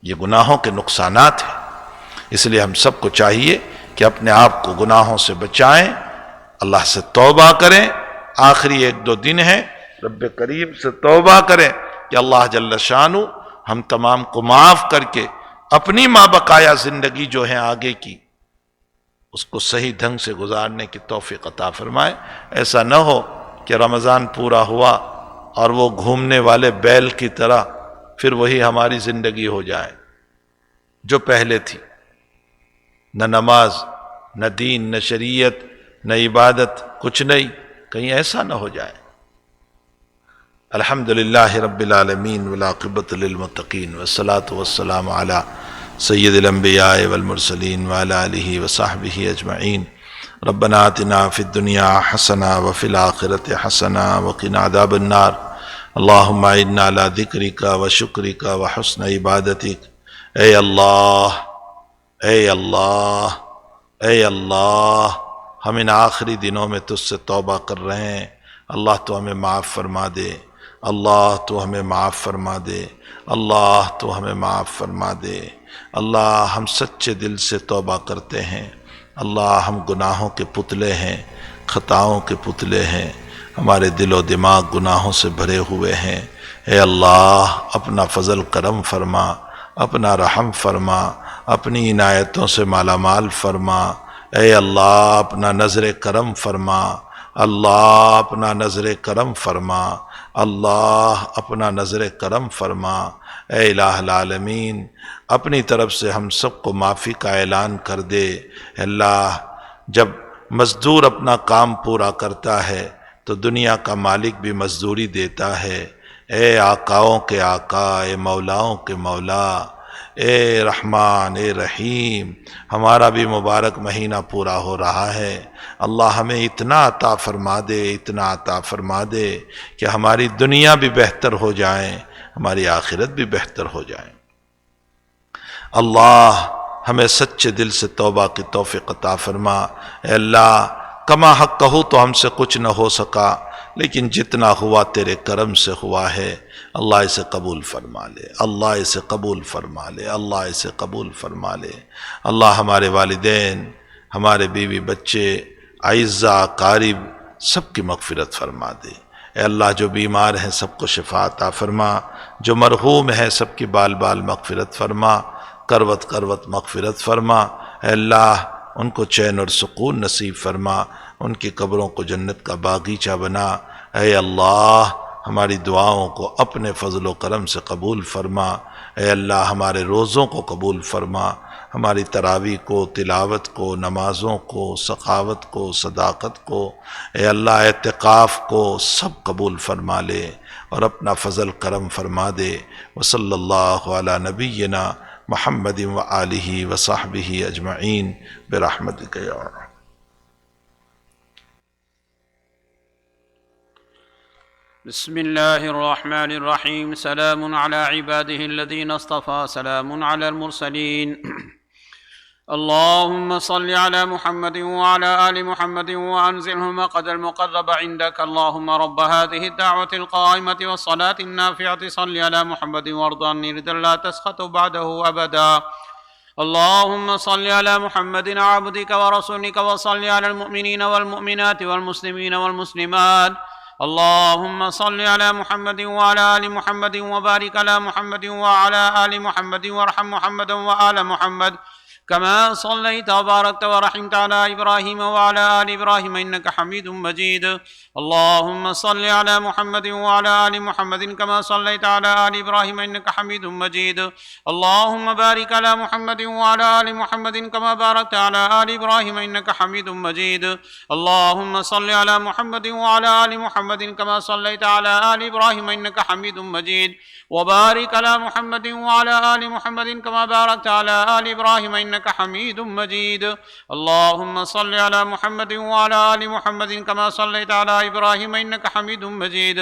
یہ گناہوں کے نقصانات ہیں، اس لیے ہم سب کو چاہیے کہ اپنے آپ کو گناہوں سے بچائیں، اللہ سے توبہ کریں۔ آخری 1-2 دن ہیں، رب کریم سے توبہ کریں کہ اللہ جل شانہ ہم تمام کو معاف کر کے اپنی ماں بقایا زندگی جو ہے آگے کی، اس کو صحیح ڈھنگ سے گزارنے کی توفیق عطا فرمائے۔ ایسا نہ ہو کہ رمضان پورا ہوا اور وہ گھومنے والے بیل کی طرح پھر وہی ہماری زندگی ہو جائے جو پہلے تھی، نہ نماز، نہ دین، نہ شریعت، نہ عبادت، کچھ نہیں، کہیں ایسا نہ ہو جائے۔ الحمدللہ رب العالمین والعاقبۃ للمتقین والصلاة والسلام علی سید الانبیاء والمرسلین وعلی آلہ وصحبہ اجمعین۔ ربنا آتنا فی الدنیا حسنہ وفی الآخرۃ حسنہ وقنا عذاب النار۔ اللہم اعنا علی ذکرک وشکرک وحسن عبادتک۔ اے اللہ، اے اللہ، اے اللہ، ہم ان آخری دنوں میں تجھ سے توبہ کر رہے ہیں، اللہ تو ہمیں معاف فرما دے، اللہ تو ہمیں معاف فرما دے، اللہ تو ہمیں معاف فرما دے۔ اللہ ہم سچے دل سے توبہ کرتے ہیں، اللہ ہم گناہوں کے پتلے ہیں، خطاؤں کے پتلے ہیں، ہمارے دل و دماغ گناہوں سے بھرے ہوئے ہیں۔ اے اللہ اپنا فضل کرم فرما، اپنا رحم فرما، اپنی عنایتوں سے مالا مال فرما۔ اے اللہ اپنا نظر کرم فرما، اللہ اپنا نظر کرم فرما، اللہ اپنا نظر کرم فرما۔ اے الہ العالمین اپنی طرف سے ہم سب کو معافی کا اعلان کر دے۔ اللہ جب مزدور اپنا کام پورا کرتا ہے تو دنیا کا مالک بھی مزدوری دیتا ہے۔ اے آقاؤں کے آقا، اے مولاؤں کے مولا، اے رحمان، اے رحیم، ہمارا بھی مبارک مہینہ پورا ہو رہا ہے، اللہ ہمیں اتنا عطا فرما دے، اتنا عطا فرما دے کہ ہماری دنیا بھی بہتر ہو جائیں، ہماری آخرت بھی بہتر ہو جائیں۔ اللہ ہمیں سچے دل سے توبہ کی توفیق عطا فرما۔ اے اللہ کما حق کہو تو ہم سے کچھ نہ ہو سکا، لیکن جتنا ہوا تیرے کرم سے ہوا ہے، اللہ اسے قبول فرما لے، اللہ اسے قبول فرما لے، اللہ اسے قبول فرما لے۔ اللہ ہمارے والدین، ہمارے بیوی بچے، اعزاء اقارب سب کی مغفرت فرما دے۔ اے اللہ جو بیمار ہیں سب کو شفا عطا فرما، جو مرحوم ہیں سب کی بال بال مغفرت فرما، کروت کروت مغفرت فرما۔ اے اللہ ان کو چین اور سکون نصیب فرما، ان کی قبروں کو جنت کا باغیچہ بنا۔ اے اللہ ہماری دعاؤں کو اپنے فضل و کرم سے قبول فرما۔ اے اللہ ہمارے روزوں کو قبول فرما، ہماری تراویح کو، تلاوت کو، نمازوں کو، سخاوت کو، صداقت کو، اے اللہ اعتکاف کو سب قبول فرما لے اور اپنا فضل کرم فرما دے۔ وصلی اللہ علی نبینا محمد وآلہ وصحبہ اجمعین برحمتک یا ارحم۔ بسم الله الرحمن الرحيم. سلام على عباده الذين اصطفى، سلام على المرسلين. اللهم صل على محمد وعلى آل محمد وأنزلهم مقعد المقرب عندك. اللهم رب هذه الدعوة القائمة والصلاة النافعة صل على محمد وارض عني رضا لا تسخط بعده أبدا. اللهم صل على محمد عبدك ورسولك وصل على المؤمنين والمؤمنات والمسلمين والمسلمات. اللهم صل على محمد وعلى آل محمد وبارك على محمد وعلى آل محمد وارحم محمدا وآل محمد كما صليت وباركت ورحمت على إبراهيم وعلى آل إبراهيم إنك حميد مجيد. اللهم صل على محمد وعلى آل محمد كما صليت على آل إبراهيم إنك حميد مجيد. اللهم بارك على محمد وعلى آل محمد كما باركت على آل إبراهيم إنك حميد مجيد. اللهم صل على محمد وعلى آل محمد كما صليت على آل إبراهيم إنك حميد مجيد. وبارك على محمد وعلى آل محمد كما باركت على آل إبراهيم إنك حميد مجيد. اللهم صل على محمد وعلى آل محمد كما صليت على إبراهيم إنك حميد مجيد.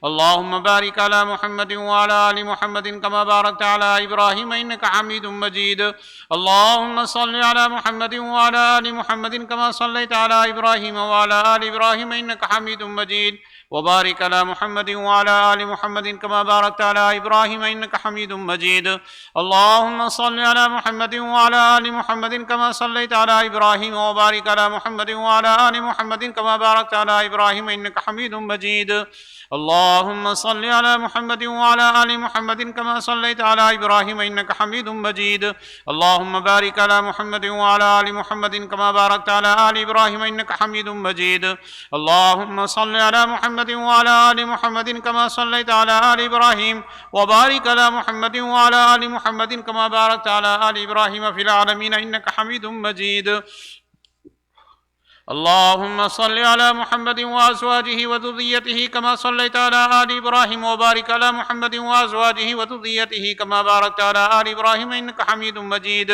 اللهم بارك على محمد وعلى آل محمد كما باركت على إبراهيم إنك حميد مجيد. اللهم صل على محمد وعلى آل محمد كما صليت على إبراهيم وعلى آل إبراهيم إنك حميد مجيد. وبارك على محمد وعلى آل محمد كما باركت على إبراهيم إنك حميد مجيد. اللهم صل على محمد وعلى آل محمد كما صليت على إبراهيم وبارك على محمد وعلى آل محمد كما باركت على إبراهيم إنك حميد مجيد. اللهم صل على محمد وعلى آل محمد كما صليت على إبراهيم إنك حميد مجيد. اللهم بارك على محمد وعلى آل محمد كما باركت على آل إبراهيم إنك حميد مجيد. اللهم صل على محمد وعلى آل محمد كما صليت على آل إبراهيم وبارك على محمد وعلى آل محمد كما باركت على آل إبراهيم في العالمين إنك حميد مجيد. اللهم صل على محمد وأزواجه وذريته كما صليت على آل إبراهيم وبارك على محمد وأزواجه وذريته كما باركت على آل إبراهيم إنك حميد مجيد.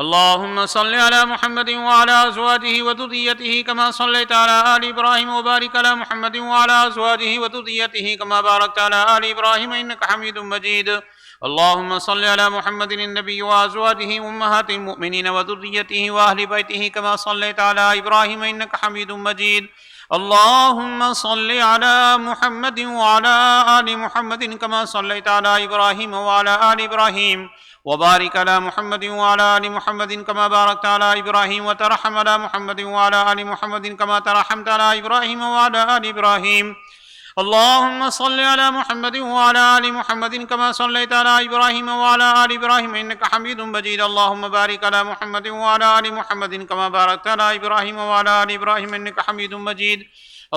اللهم صل على محمد وعلى أزواجه وذريته كما صليت على آل إبراهيم وبارك على محمد وعلى أزواجه وذريته كما باركت على آل إبراهيم إنك حميد مجيد. اللهم صل على محمد النبي وأزواجه أمهات المؤمنين وذريته وأهل بيته كما صليت على إبراهيم إنك حميد مجيد. اللهم صل على محمد وعلى آل محمد كما صليت على إبراهيم وعلى آل إبراهيم وبارك على محمد وعلى آل محمد كما باركت على إبراهيم وترحم على محمد وعلى آل محمد كما ترحمت على إبراهيم وعلى آل إبراهيم. اللهم صل على محمد وعلى آل محمد كما صليت على إبراهيم وعلى آل إبراهيم إنك حميد مجيد. اللهم بارك على محمد وعلى آل محمد كما باركت على إبراهيم وعلى آل إبراهيم إنك حميد مجيد.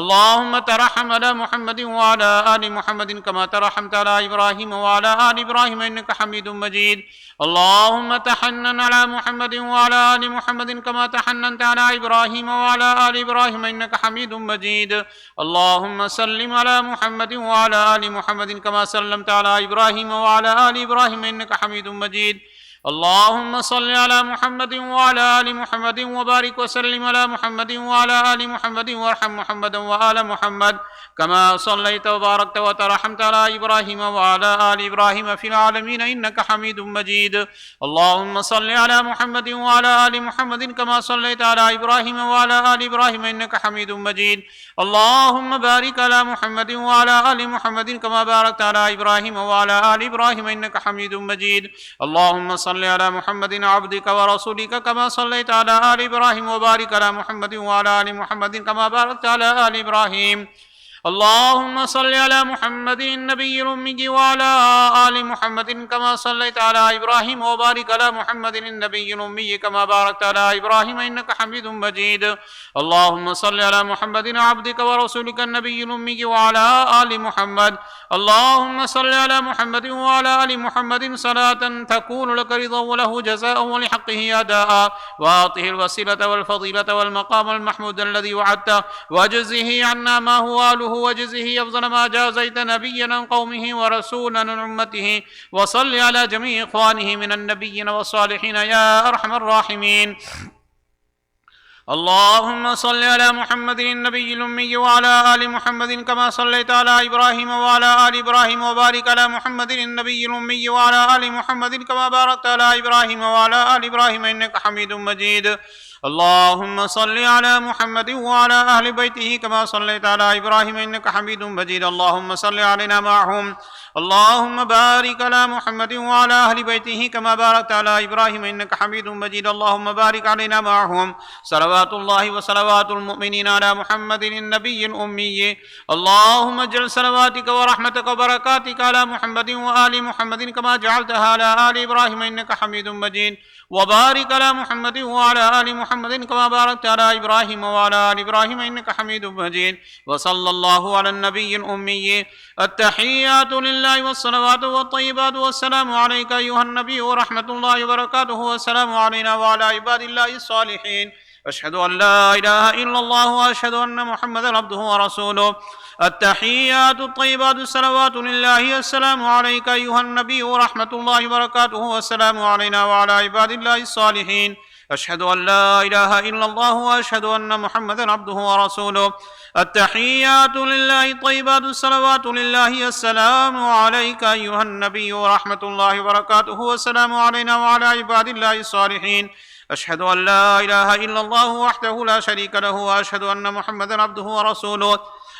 اللهم ترحم على محمد وعلى آل محمد كما ترحمت على إبراهيم وعلى آل إبراهيم إنك حميد مجيد. اللهم تحنن على محمد وعلى آل محمد كما تحننت على إبراهيم وعلى آل إبراهيم إنك حميد مجيد. اللهم سلم على محمد وعلى آل محمد كما سلمت على إبراهيم وعلى آل إبراهيم إنك حميد مجيد. اللهم صل على محمد وعلى آل محمد وبارك وسلم على محمد وعلى آل محمد وارحم محمدا وآل محمد كما صليت وباركت وترحمت على إبراهيم وعلى آل إبراهيم في العالمين إنك حميد مجيد. اللهم صل على محمد وعلى آل محمد كما صليت على إبراهيم وعلى آل إبراهيم إنك حميد مجيد. اللهم بارك على محمد وعلى آل محمد كما باركت على إبراهيم وعلى آل إبراهيم إنك حميد مجيد. اللهم صل على محمد عبدك ورسولك كما صليت على آل إبراهيم وبارك على محمد وعلى آل محمد كما باركت على آل إبراهيم. اللهم صل على محمد النبي الأمي وعلى آل محمد كما صليت على إبراهيم وبارك على محمد النبي الأمي كما باركت على إبراهيم إنك حميد مجيد. اللهم صل على محمد عبدك ورسولك النبي الأمي وعلى آل محمد. اللهم صل على محمد وعلى آل محمد صلاة تكون لك رضا وله جزاء ولحقه أداء وأعطه الوسيلة والفضيلة والمقام المحمود الذي وعدته واجزه عنا ما هو آله وجزه أفضل ما جازيت نبيا عن قومه ورسولا عن أمته. وصل على جميع إخوانه من النبيين والصالحين يا أرحم الراحمين. اللهم صل على محمد النبي الأمي وعلى آل محمد كما صليت على إبراهيم وعلى آل إبراهيم وبارك على محمد النبي الأمي وعلى آل محمد كما باركت على إبراهيم وعلى آل إبراهيم إنك حميد مجيد. اللهم صل على محمد وعلى أهل بيته كما صليت على إبراهيم إنك حميد مجيد. اللهم صل علينا معهم. اللهم بارك على محمد وعلى أهل بيته كما باركت على إبراهيم إنك حميد مجيد. اللهم بارك علينا معهم. صلوات الله وصلوات المؤمنين على محمد النبي الأمي. اللهم اجعل صلواتك ورحمتك وبركاتك على محمد وآل محمد كما جعلتها على آل إبراهيم إنك حميد مجيد. وبارك على محمد وعلى آل محمد كما باركت على إبراهيم وعلى آل إبراهيم إنك حميد مجيد. وصلى الله على النبي الأمي. التحيات لله والصلوات والطيبات والسلام عليك أيها النبي ورحمة الله وبركاته والسلام علينا وعلى عباد الله الصالحين. أشهد أن لا إله إلا الله وأشهد أن محمدا عبده ورسوله. التحيات الطيبات الصلوات لله. السلام عليك أيها النبي ورحمة الله وبركاته والسلام علينا وعلى عباد الله الصالحين. أشهد أن لا إله إلا الله وأشهد أن محمدا عبده ورسوله. التحيات لله الطيبات الصلوات لله. السلام عليك أيها النبي ورحمة الله وبركاته والسلام علينا وعلى عباد الله الصالحين. أشهد أن لا إله إلا الله وحده لا شريك له وأشهد أن محمدا عبده ورسوله.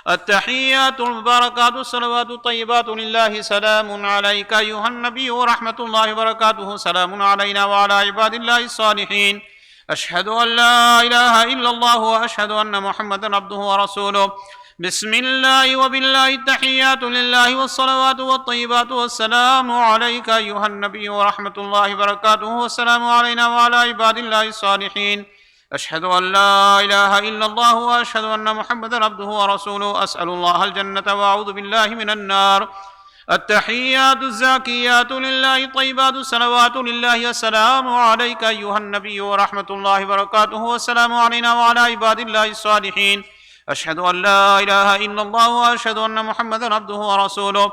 التحيات المباركات الصلوات الطيبات لله. سلام عليك أيها النبي ورحمة الله وبركاته. سلام علينا وعلى عباد الله الصالحين. أشهد أن لا إله إلا الله وأشهد أن محمدا عبده ورسوله. بسم الله وبالله. التحيات لله والصلوات والطيبات والسلام عليك أيها النبي ورحمة الله وبركاته والسلام علينا وعلى عباد الله الصالحين. أشهد أن لا إله إلا الله وأشهد أن محمدا عبده ورسوله. أسأل الله الجنة وأعوذ بالله من النار. التحيات الزاكيات لله طيبات الصلوات لله. السلام عليك أيها النبي ورحمة الله وبركاته والسلام علينا وعلى عباد الله الصالحين. أشهد أن لا إله إلا الله وأشهد أن محمدا عبده ورسوله.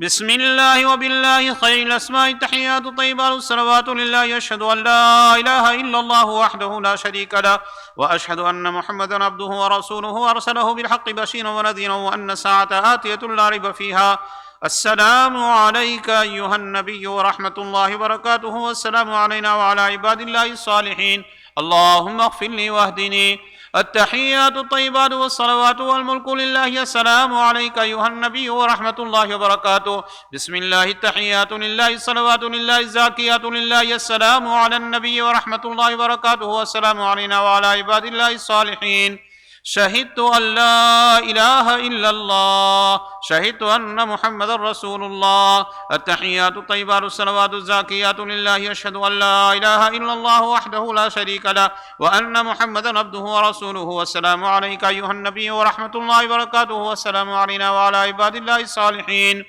بسم الله وبالله خير الأسماء. التحيات الطيبات الصلوات لله. أشهد أن لا إله إلا الله وحده لا شريك له وأشهد أن محمدا عبده ورسوله. أرسله بالحق بشيرا ونذيرا وأن الساعة آتية لا ريب فيها. السلام عليك أيها النبي ورحمة الله وبركاته والسلام علينا وعلى عباد الله الصالحين. اللهم اغفر لي واهدني. التحيات الطيبات والصلوات والملك لله. السلام عليك أيها النبي ورحمة الله وبركاته. بسم الله. التحيات لله. الصلوات لله. الزاكيات لله. السلام على النبي ورحمة الله وبركاته والسلام علينا وعلى عباد الله الصالحين. شهدت أن لا إله إلا الله. شهدت أن محمد رسول الله. التحيات الطيبات الصلوات الزاكيات لله. أشهد أن لا إله إلا الله وحده لا شريك له وأن محمدا عبده ورسوله. والسلام عليك أيها النبي ورحمة الله وبركاته والسلام علينا وعلى عباد الله الصالحين.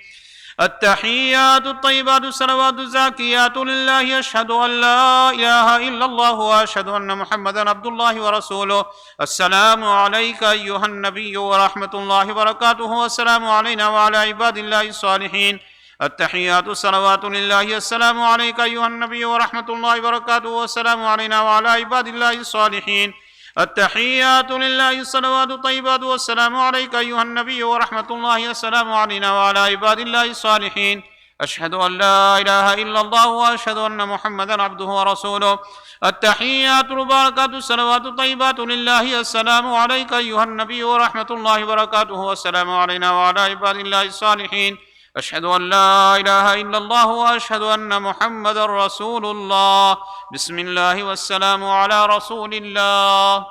التحيات الطيبات الصلوات الزاكيات لله. أشهد أن لا إله إلا الله وأشهد أن محمدا عبد الله ورسوله. السلام عليك أيها النبي ورحمة الله وبركاته والسلام علينا وعلى عباد الله الصالحين. التحيات الصلوات لله. السلام عليك أيها النبي ورحمة الله وبركاته والسلام علينا وعلى عباد الله الصالحين. التحيات لله. الصلوات الطيبات والسلام عليك أيها النبي ورحمة الله. السلام علينا وعلى عباد الله الصالحين. أشهد أن لا إله إلا الله وأشهد أن محمدا عبده ورسوله. التحيات المباركات الصلوات الطيبات لله. السلام عليك أيها النبي ورحمة الله وبركاته والسلام علينا وعلى عباد الله الصالحين. أشهد أن لا إله إلا الله وأشهد أن محمدا رسول الله. بسم الله والسلام على رسول الله.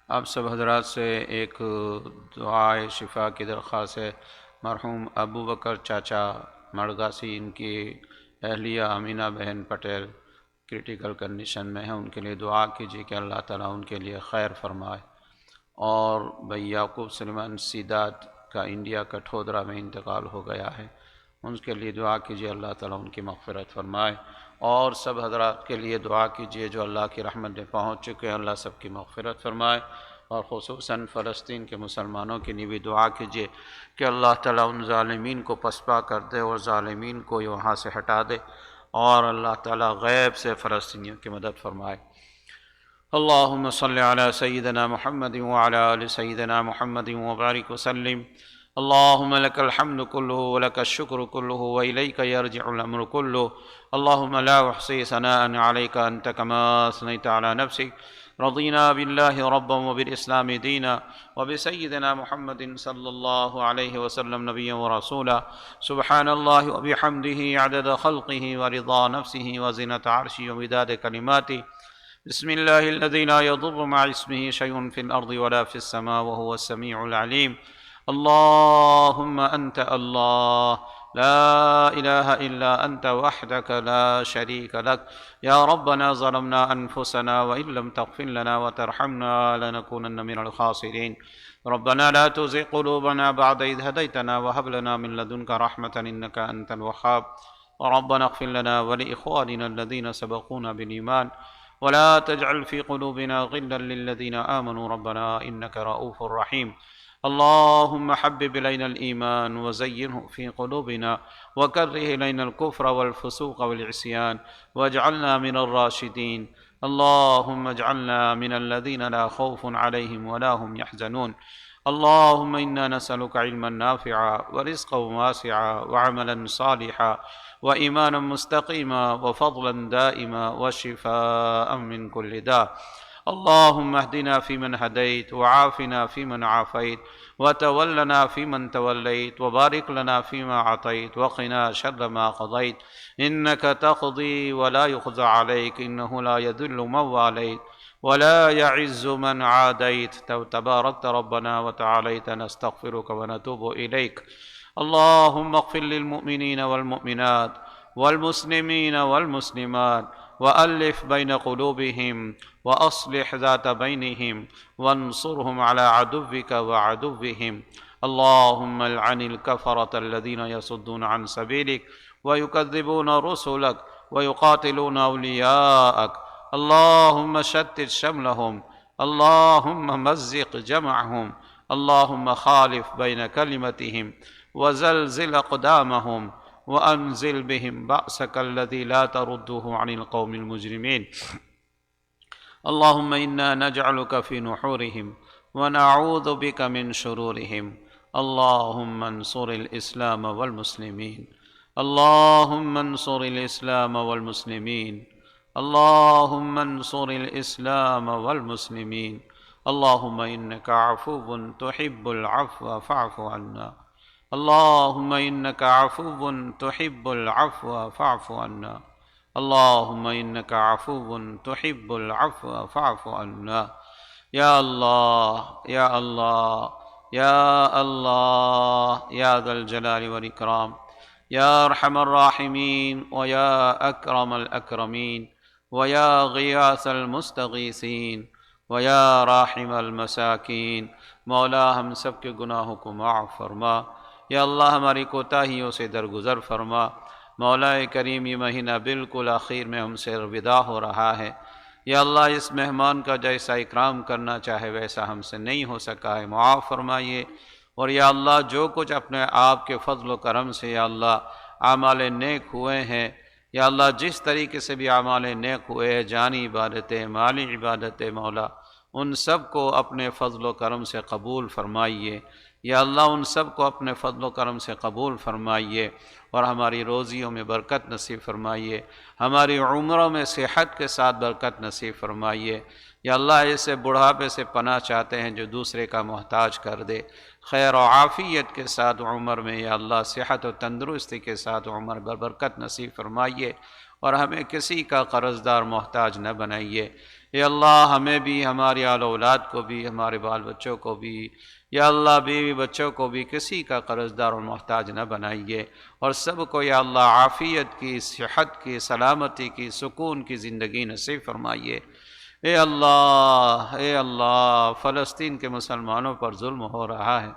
آپ سب حضرات سے ایک دعائے شفا کی درخواست ہے. مرحوم ابو بکر چاچا مڑگاسی، ان کی اہلیہ امینہ بہن پٹیل کریٹیکل کنڈیشن میں ہیں، ان کے لیے دعا کیجیے کہ اللہ تعالیٰ ان کے لیے خیر فرمائے. اور بھائی یعقوب سلیمان سیدات کا انڈیا کا ٹھودرا میں انتقال ہو گیا ہے، ان کے لیے دعا کیجیے اللہ تعالیٰ ان کی مغفرت فرمائے. اور سب حضرات کے لیے دعا کیجیے جو اللہ کی رحمت میں پہنچ چکے ہیں، اللہ سب کی مغفرت فرمائے. اور خصوصاً فلسطین کے مسلمانوں کے لیے بھی دعا کیجیے کہ اللہ تعالیٰ ان ظالمین کو پسپا کر دے اور ظالمین کو وہاں سے ہٹا دے، اور اللہ تعالیٰ غیب سے فلسطینیوں کی مدد فرمائے. اللہم صلی علی سیدنا محمد وعلی آل سیدنا محمد وبارک وسلم. اللهم لك الحمد كله ولك الشكر كله وإليك يرجع الأمر كله. اللهم لا أحصي ثناء عليك أنت كما أثنيت على نفسك. رضينا بالله ربا وبالإسلام دينا وبسيدنا محمد صلى الله عليه وسلم نبيا ورسولا. سبحان الله وبحمده عدد خلقه ورضا نفسه وزنة عرشه ومداد كلماته. بسم الله الذي لا يضر مع اسمه شيء في الأرض ولا في السماء وهو السميع العليم. اللهم أنت الله لا إله إلا أنت وحدك لا شريك لك. يا ربنا ظلمنا أنفسنا وإن لم تغفر لنا وترحمنا لنكونن من الخاسرين. ربنا لا تزغ قلوبنا بعد إذ هديتنا وهب لنا من لدنك رحمة إنك أنت الوهاب. ربنا اغفر لنا ولإخواننا الذين سبقونا بالإيمان ولا تجعل في قلوبنا غلا للذين آمنوا ربنا إنك رؤوف رحيم. اللهم حبب إلينا الإيمان وزينه في قلوبنا وكره إلينا الكفر والفسوق والعصيان واجعلنا من الراشدين. اللهم اجعلنا من الذين لا خوف عليهم ولا هم يحزنون. اللهم إنا نسألك علما نافعا ورزقا واسعا وعملا صالحا وإيمانا مستقيما وفضلا دائما وشفاء من كل داء. اللهم اهدنا فيمن هديت وعافنا فيمن عافيت وتولنا فيمن توليت وبارك لنا فيما أعطيت وقنا شر ما قضيت. إنك تقضي ولا يقضى عليك إنه لا يذل من واليت ولا يعز من عاديت. تباركت ربنا وتعاليت. نستغفرك ونتوب إليك. اللهم اغفر للمؤمنين والمؤمنات والمسلمين والمسلمات وألف بين قلوبهم وأصلح ذات بينهم وانصرهم على عدوك وعدوهم. اللهم العن الكفرة الذين يصدون عن سبيلك ويكذبون رسلك ويقاتلون أولياءك. اللهم شتت شملهم. اللهم مزق جمعهم. اللهم خالف بين كلمتهم وزلزل أقدامهم وأنزل بهم بأسك الذي لا ترده عن القوم المجرمين. اللهم إنا نجعلك في نحورهم ونعوذ بك من شرورهم. اللهم انصر الإسلام والمسلمين. اللهم انصر الإسلام والمسلمين. اللهم انصر الإسلام والمسلمين. اللهم إنك عفو تحب العفو فاعف عنا. اللهم إنك عفو تحب العفو فاعف عنا. اللهم إنك عفو تحب العفو فاعف عنا. يا الله يا الله يا الله يا ذا الجلال والإكرام يا أرحم الراحمين ويا أكرم الأكرمين ويا غياث المستغيثين ويا راحم المساکین. مولا ہم سب کے گناہوں کو معاف فرما. یا اللہ ہماری کوتاہیوں سے درگزر فرما. مولا کریم یہ مہینہ بالکل آخر میں ہم سے الوداع ہو رہا ہے. یا اللہ اس مہمان کا جیسا اکرام کرنا چاہے ویسا ہم سے نہیں ہو سکا ہے، معاف فرمائیے. اور یا اللہ جو کچھ اپنے آپ کے فضل و کرم سے یا اللہ اعمال نیک ہوئے ہیں، یا اللہ جس طریقے سے بھی اعمال نیک ہوئے ہیں، جانی عبادتیں، مالی عبادتیں، مولا ان سب کو اپنے فضل و کرم سے قبول فرمائیے. یا اللہ ان سب کو اپنے فضل و کرم سے قبول فرمائیے اور ہماری روزیوں میں برکت نصیب فرمائیے، ہماری عمروں میں صحت کے ساتھ برکت نصیب فرمائیے. یا اللہ ایسے بڑھاپے سے پناہ چاہتے ہیں جو دوسرے کا محتاج کر دے. خیر و عافیت کے ساتھ عمر میں یا اللہ صحت و تندرستی کے ساتھ عمر پر برکت نصیب فرمائیے اور ہمیں کسی کا قرض دار محتاج نہ بنائیے. یا اللہ ہمیں بھی، ہماری آل اولاد کو بھی، ہمارے بال بچوں کو بھی، یا اللہ بیوی بچوں کو بھی کسی کا قرض دار اور محتاج نہ بنائیے اور سب کو یا اللہ عافیت کی، صحت کی، سلامتی کی، سکون کی زندگی نصیب فرمائیے. اے اللہ فلسطین کے مسلمانوں پر ظلم ہو رہا ہے.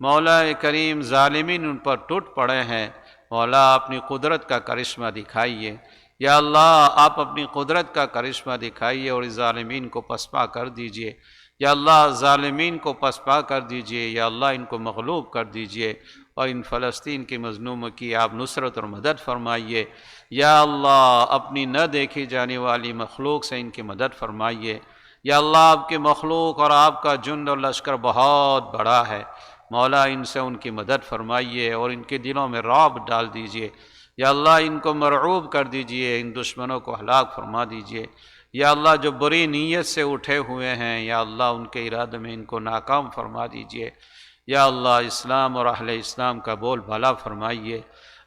مولا کریم ظالمین ان پر ٹوٹ پڑے ہیں. مولا اپنی قدرت کا کرشمہ دکھائیے. یا اللہ آپ اپنی قدرت کا کرشمہ دکھائیے اور اس ظالمین کو پسپا کر دیجئے. یا اللہ ظالمین کو پسپا کر دیجئے. یا اللہ ان کو مغلوب کر دیجئے اور ان فلسطین کے مظلوموں کی آپ نصرت اور مدد فرمائیے. یا اللہ اپنی نہ دیکھی جانے والی مخلوق سے ان کی مدد فرمائیے. یا اللہ آپ کے مخلوق اور آپ کا جند اور لشکر بہت بڑا ہے. مولا ان سے ان کی مدد فرمائیے اور ان کے دلوں میں رعب ڈال دیجئے۔ یا اللہ ان کو مرعوب کر دیجئے، ان دشمنوں کو ہلاک فرما دیجئے۔ یا اللہ جو بری نیت سے اٹھے ہوئے ہیں، یا اللہ ان کے ارادے میں ان کو ناکام فرما دیجئے۔ یا اللہ اسلام اور اہل اسلام کا بول بالا فرمائیے،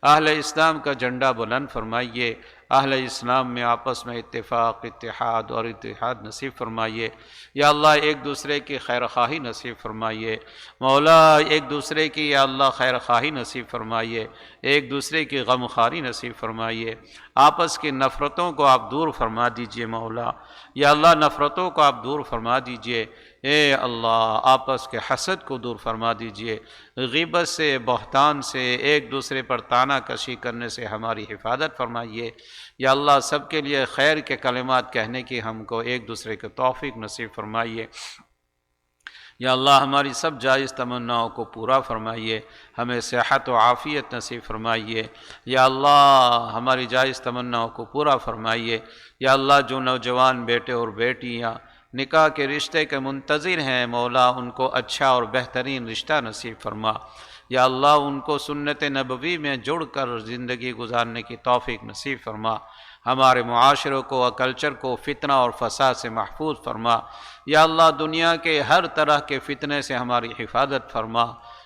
اہل اسلام کا جھنڈا بلند فرمائیے، اہل اسلام میں آپس میں اتفاق، اتحاد اور اتحاد نصیب فرمائیے۔ یا اللہ ایک دوسرے کی خیر خواہی نصیب فرمائیے، مولا ایک دوسرے کی یا اللہ خیر خواہی نصیب فرمائیے، ایک دوسرے کی غم خواری نصیب فرمائیے، آپس کی نفرتوں کو آپ دور فرما دیجئے مولا۔ یا اللہ نفرتوں کو آپ دور فرما دیجئے، اے اللہ آپس کے حسد کو دور فرما دیجئے، غیبت سے، بہتان سے، ایک دوسرے پر طعنہ کشی کرنے سے ہماری حفاظت فرمائیے۔ یا اللہ سب کے لیے خیر کے کلمات کہنے کی ہم کو ایک دوسرے کے توفیق نصیب فرمائیے۔ یا اللہ ہماری سب جائز تمناؤں کو پورا فرمائیے، ہمیں صحت و عافیت نصیب فرمائیے۔ یا اللہ ہماری جائز تمناؤں کو پورا فرمائیے۔ یا اللہ جو نوجوان بیٹے اور بیٹیاں نکاح کے رشتے کے منتظر ہیں، مولا ان کو اچھا اور بہترین رشتہ نصیب فرما۔ یا اللہ ان کو سنت نبوی میں جڑ کر زندگی گزارنے کی توفیق نصیب فرما۔ ہمارے معاشروں کو اور کلچر کو فتنہ اور فساد سے محفوظ فرما۔ یا اللہ دنیا کے ہر طرح کے فتنے سے ہماری حفاظت فرما۔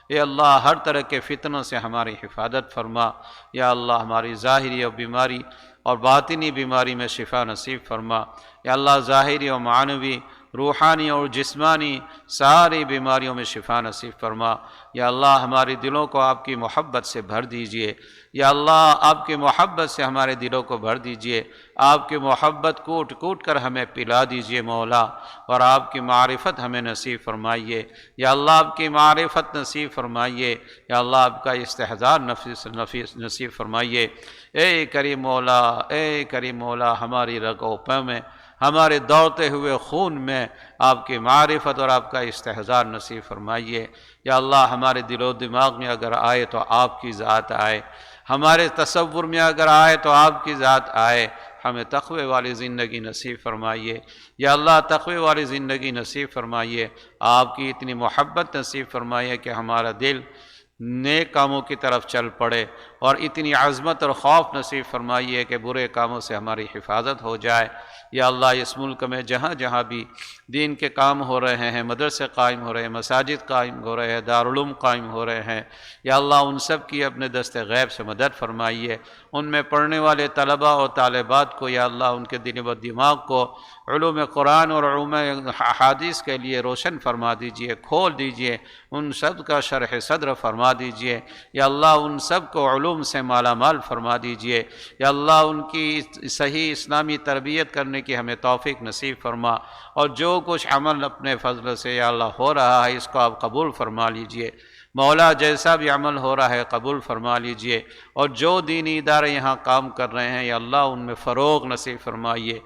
اے اللہ ہر طرح کے فتنوں سے ہماری حفاظت فرما۔ یا اللہ ہماری ظاہری اور بیماری اور باطنی بیماری میں شفا نصیب فرما۔ یا اللہ ظاہری و معنوی، روحانی اور جسمانی ساری بیماریوں میں شفا نصیب فرما۔ یا اللہ ہمارے دلوں کو آپ کی محبت سے بھر دیجئے۔ یا اللہ آپ کی محبت سے ہمارے دلوں کو بھر دیجئے، آپ کی محبت کوٹ کوٹ کر ہمیں پلا دیجئے مولا، اور آپ کی معرفت ہمیں نصیب فرمائیے۔ یا اللہ آپ کی معرفت نصیب فرمائیے۔ یا اللہ آپ کا استحضار نصیب فرمائیے۔ اے کریم مولا، اے کریم مولا ہماری رگوں پہ میں، ہمارے دوڑتے ہوئے خون میں آپ کی معرفت اور آپ کا استحضار نصیب فرمائیے۔ یا اللہ ہمارے دل و دماغ میں اگر آئے تو آپ کی ذات آئے، ہمارے تصور میں اگر آئے تو آپ کی ذات آئے، ہمیں تقوی والی زندگی نصیب فرمائیے۔ یا اللہ تقوی والی زندگی نصیب فرمائیے، آپ کی اتنی محبت نصیب فرمائیے کہ ہمارا دل نیک کاموں کی طرف چل پڑے، اور اتنی عظمت اور خوف نصیب فرمائیے کہ برے کاموں سے ہماری حفاظت ہو جائے۔ یا اللہ اس ملک میں جہاں جہاں بھی دین کے کام ہو رہے ہیں، مدرسے قائم ہو رہے ہیں، مساجد قائم ہو رہے ہیں، دارالعلوم قائم ہو رہے ہیں، یا اللہ ان سب کی اپنے دست غیب سے مدد فرمائیے۔ ان میں پڑھنے والے طلباء اور طالبات کو یا اللہ ان کے دل و دماغ کو علوم قرآن اور علوم احادیث کے لیے روشن فرما دیجئے، کھول دیجئے، ان سب کا شرح صدر فرما دیجئے۔ یا اللہ ان سب کو علوم سے مالا مال فرما دیجئے۔ یا اللہ ان کی صحیح اسلامی تربیت کرنے کی ہمیں توفیق نصیب فرما، اور جو کچھ عمل اپنے فضل سے یا اللہ ہو رہا ہے اس کو آپ قبول فرما لیجئے مولا، جیسا بھی عمل ہو رہا ہے قبول فرما لیجئے، اور جو دینی ادارے یہاں کام کر رہے ہیں یا اللہ ان میں فروغ نصیب فرمائیے۔